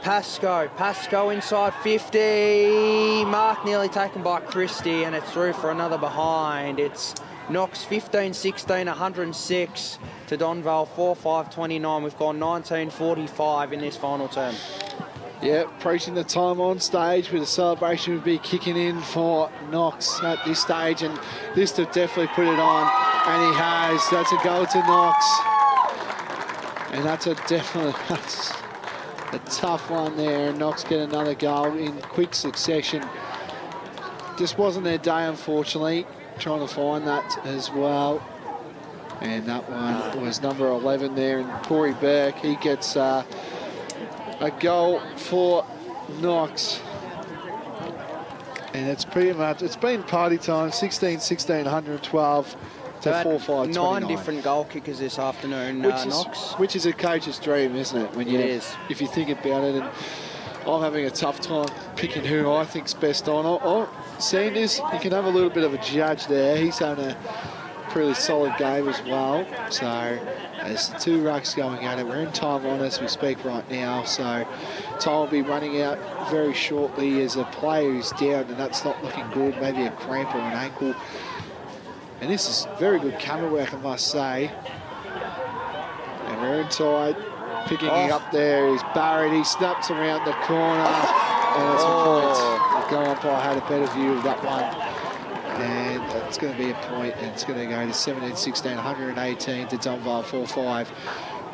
Pascoe. Pascoe inside 50. Mark nearly taken by Christie, and it's through for another behind. It's Knox 15-16, 106 to Donvale, 4-5-29. We've gone 19.45 in this final term. Yeah, approaching the time on stage with the celebration would be kicking in for Knox at this stage, and this to definitely put it on, and he has. That's a goal to Knox, and that's a tough one there, and Knox get another goal in quick succession. Just wasn't their day, unfortunately. Trying to find that as well, and that one was number 11 there, and Corey Burke, he gets a goal for Knox. And it's pretty much, it's been party time, 16-16, 112 to 4-5-29. 9 different goal kickers this afternoon, Knox. Which is a coach's dream, isn't it? When it is. If you think about it, and I'm having a tough time picking who I think's best on. Sanders, you can have a little bit of a judge there. He's having a pretty solid game as well. So there's the 2 rucks going at it. We're in time on as we speak right now. So time will be running out very shortly as a player who's down, and that's not looking good. Maybe a cramp or an ankle. And this is very good camera work, I must say. And we're inside. Picking it up there is Barrett. He snaps around the corner. And it's a point. The goal umpire had a better view of that one. And it's going to be a point, and it's going to go to 17-16, 118 to Donvale, 4-5,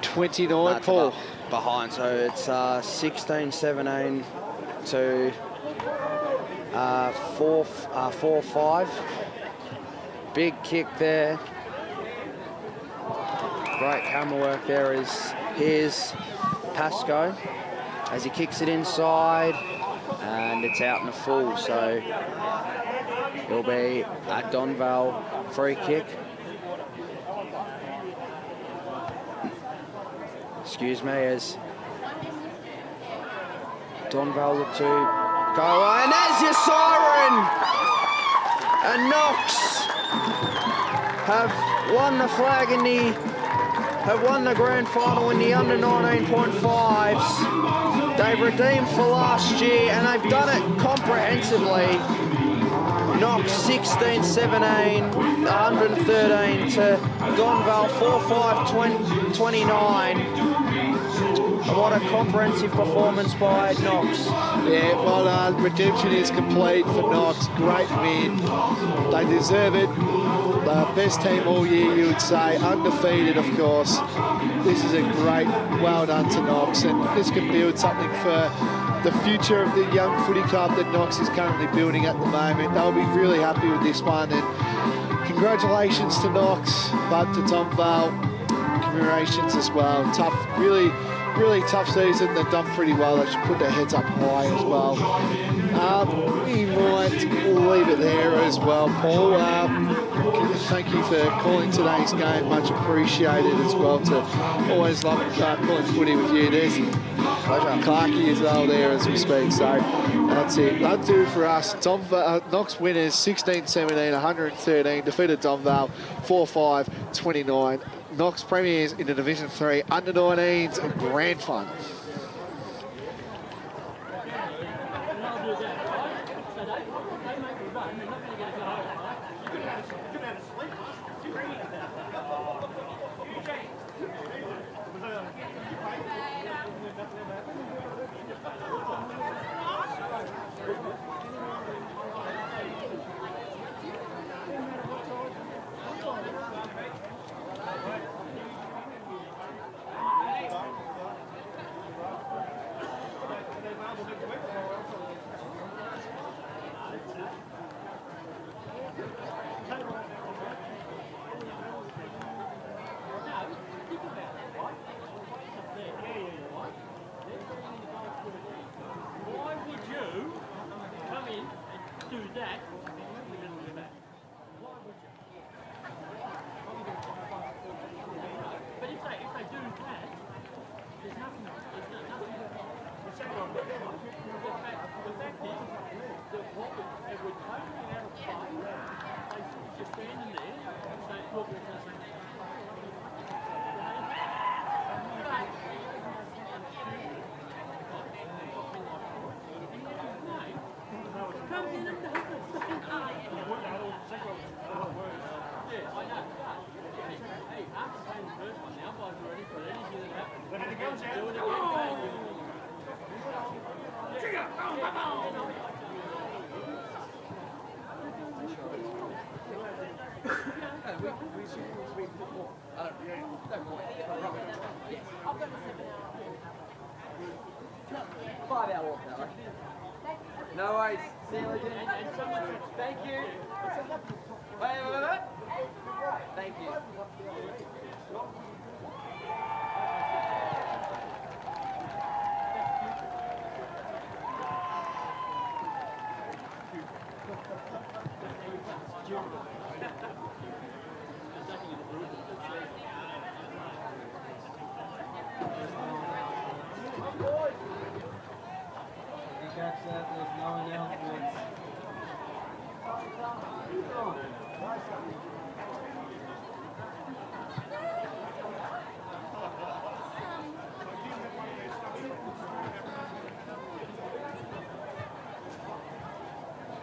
29. Paul. Behind, so it's 16-17 to 4-5. Big kick there. Great camera work there. Here's Pascoe as he kicks it inside, and it's out in the full, so it'll be a Donvale free kick. Excuse me, as Donvale look to go away, and there's your siren! And Knox have won the flag have won the grand final in the under 19.5's. They've redeemed for last year, and they've done it comprehensively. Knox 16-17, 113 to Donvale 4-5-29. What a comprehensive performance by Knox. Yeah, well done. Redemption is complete for Knox. Great win. They deserve it. The best team all year, you would say. Undefeated, of course. This is a great well done to Knox, and this can build something for the future of the young footy club that Knox is currently building at the moment. They'll be really happy with this one, and congratulations to Knox, but to Donvale, commemorations as well. Tough, really tough season. They've done pretty well. They should put their heads up high as well. We might leave it there as well, Paul. Thank you for calling today's game. Much appreciated as well. To always love calling footy with you. There's Clarkie as well there as we speak. So that's it. That'll do for us. Knox winners 16-17, 113. Defeated Donvale 4-5-29. Knox premiers in the Division 3 under 19s grand final. No worries. See you later. Thank you. Wait. Thank you.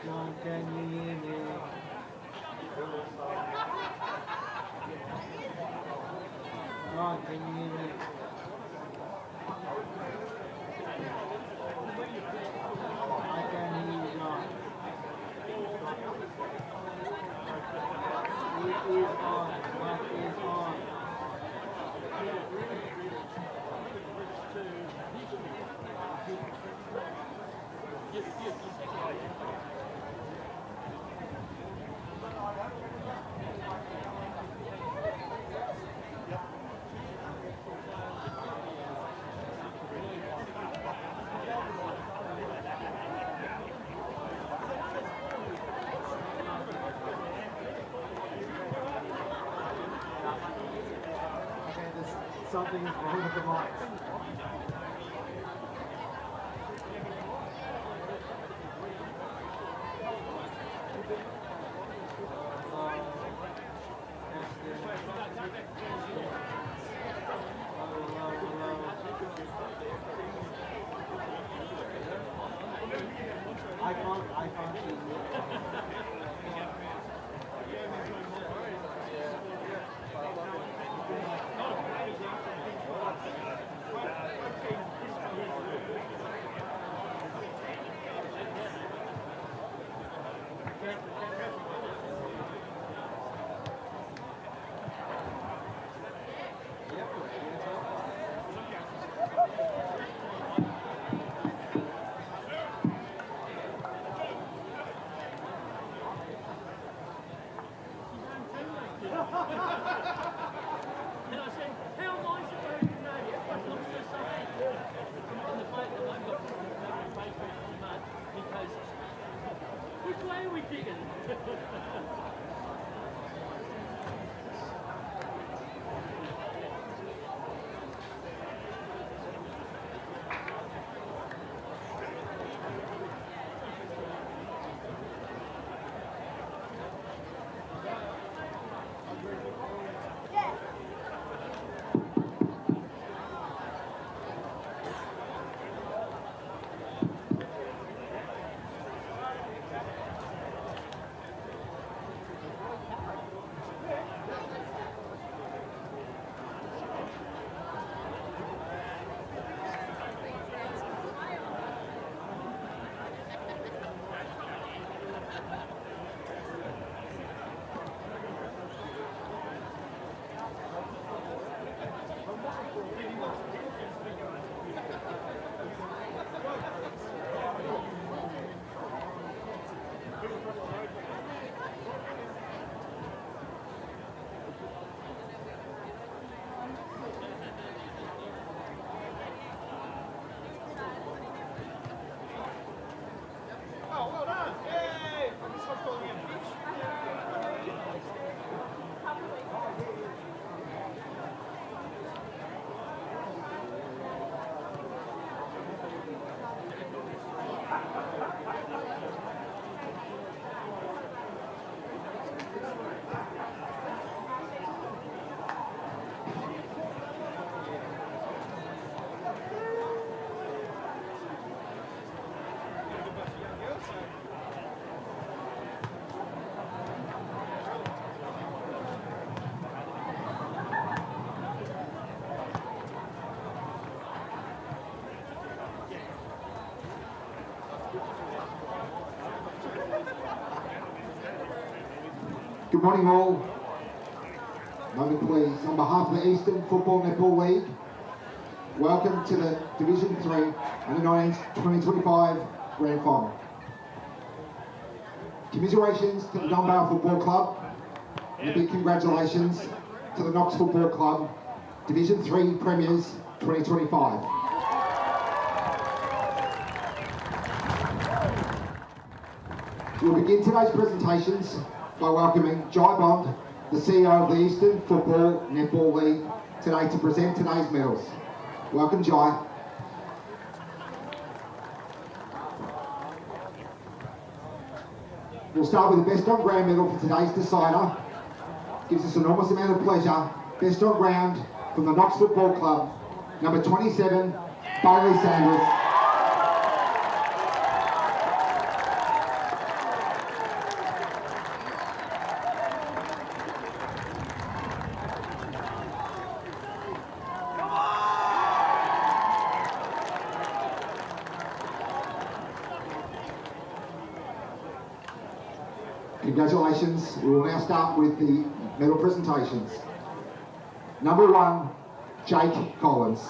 John, can you hear me? John, can you hear me? I can hear you, John. It is on. Mic is on. Something is wrong with the mic. I can't see you. Good morning all. Moment please. On behalf of the Eastern Football Netball League, welcome to the Division 3 Under 19's 2025 Grand Final. Commiserations to the Donvale Football Club and a big congratulations to the Knox Football Club, Division 3 Premiers 2025. We'll begin today's presentations by welcoming Jai Bond, the CEO of the Eastern Football Netball League, today to present today's medals. Welcome, Jai. We'll start with the Best on Ground medal for today's decider. Gives us an enormous amount of pleasure. Best on Ground from the Knox Football Club, number 27, Bailey Sanders. Congratulations. We will now start with the medal presentations. Number 1, Jake Collins.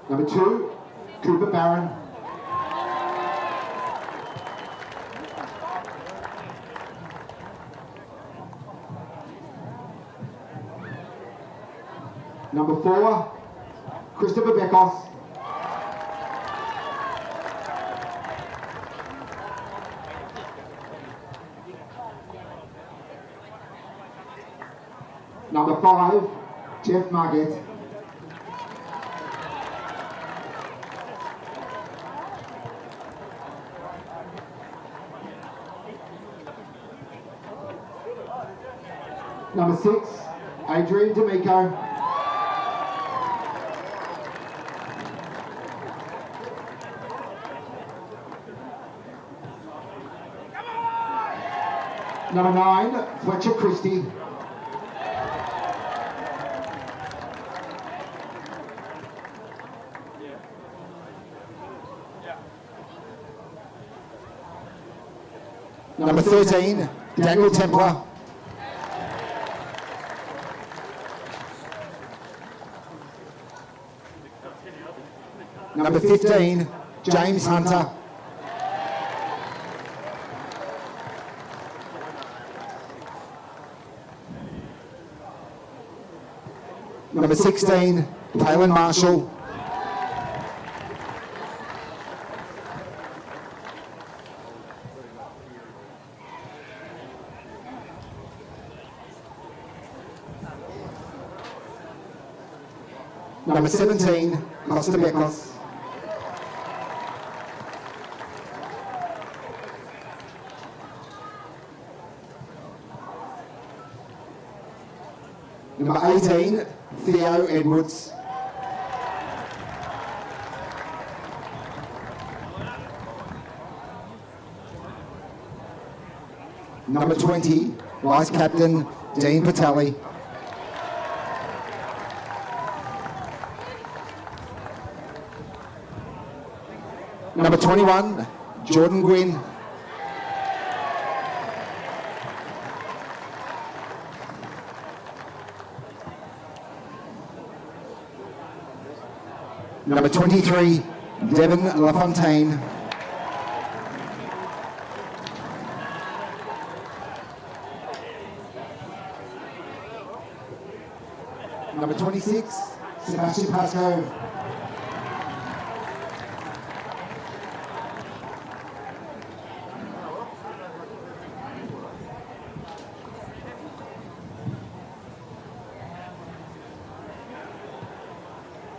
Number 2, Cooper Barron. Number 4, Christopher Beckos. Number 5, Jeff Margett. Number 6, Adrian D'Amico. Number 9, Fletcher Christie. Number 13, Daniel Templar. Number 15, James Hunter. Number 16, Palin Marshall. Number 17, Costa Beckos. Number 18, Theo Edwards. Number 20, Vice Captain Dean Patelli. Number 21, Jordan Gwynn. Number 23, Devon LaFontaine. Number 26, Sebastian Pascoe.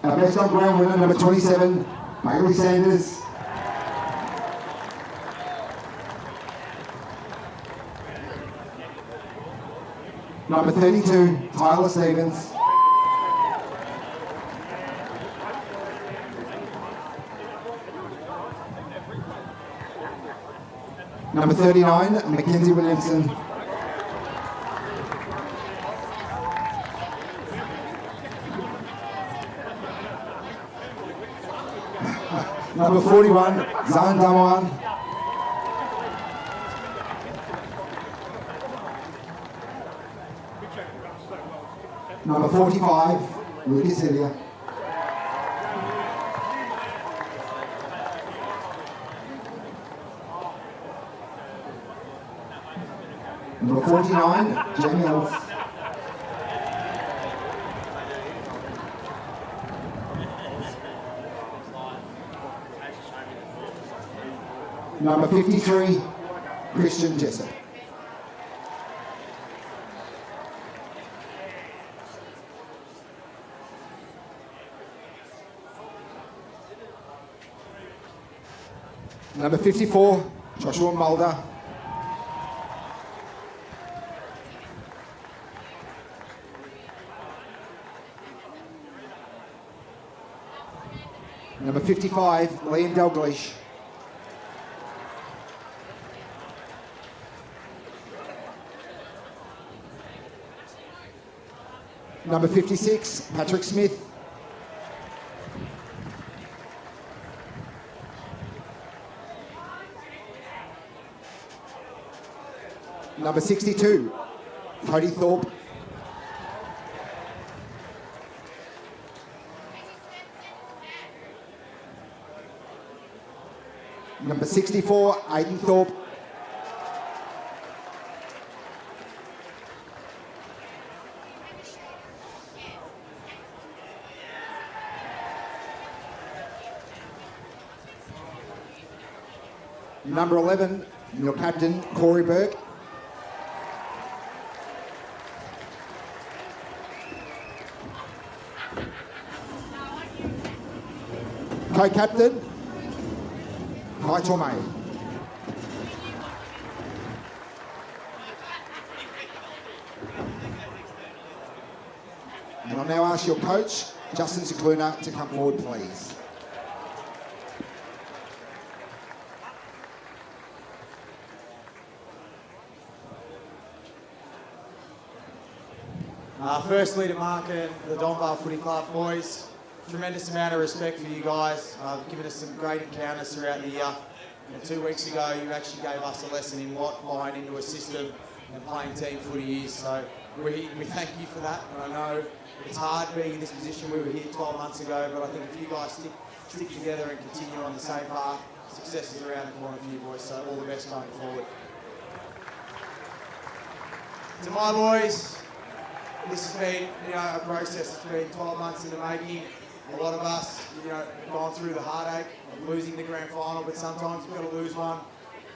Our best on ground winner, number 27, Bailey Sanders. Number 32, Tyler Stevens. Number 39, Mackenzie Williamson. Number 41, Zan Damawan. Number 45, Lucas Elliott. Number 49, Jamie Ellis. Number 53, Christian Jessup. Number 54, Joshua Mulder. Number 55, Liam Dalglish. Number 56, Patrick Smith. Number 62, Cody Thorpe. Number 64, Aidan Thorpe. Number 11, your captain, Corey Burke. Co-captain, Kai Tormay. And I'll now ask your coach, Justin Cicluna, to come forward, please. Firstly to Mark and the Donvale Footy Club boys, tremendous amount of respect for you guys. Given us some great encounters throughout the year. And 2 weeks ago, you actually gave us a lesson in what buying into a system and playing team footy is. So we thank you for that. And I know it's hard being in this position. We were here 12 months ago, but I think if you guys stick together and continue on the same path, success is around the corner for you boys. So all the best going forward. To my boys, this has been, a process. It's been 12 months in the making. A lot of us, have gone through the heartache of losing the grand final, but sometimes you've got to lose one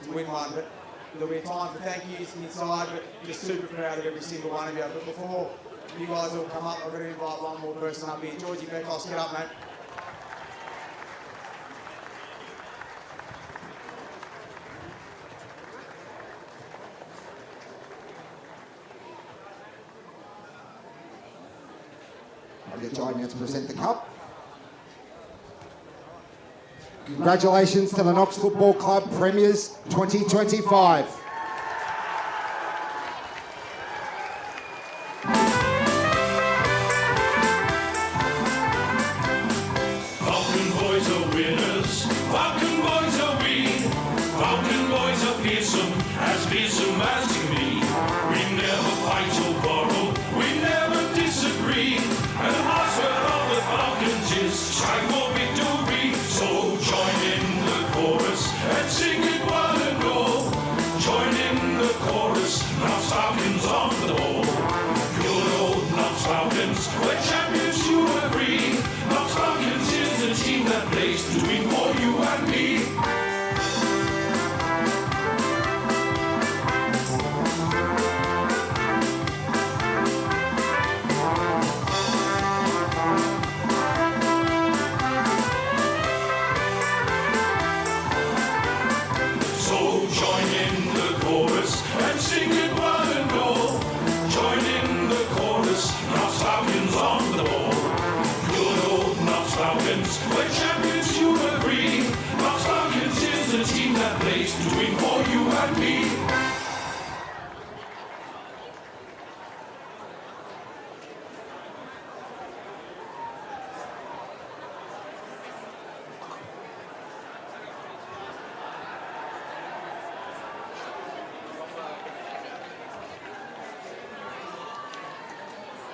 to win one. But there'll be a time for thank yous inside, but just super proud of every single one of you. But before you guys all come up, I've got to invite one more person up here. Georgie Beckhouse, get up, mate. I'll get Joy now to present the cup. Congratulations to the Knox Football Club Premiers 2025. Falcon boys are winners, Falcon boys are we. Falcon boys are fearsome as can be. We never fight or quarrel, we never disagree. And the hearts of the Falcons is strive for victory. So join in the chorus and sing it one and all. Join in the chorus, Knox Falcons on the ball. Good old Knox Falcons, we're champions, you agree. Knox Falcons is the team that plays between for you and me.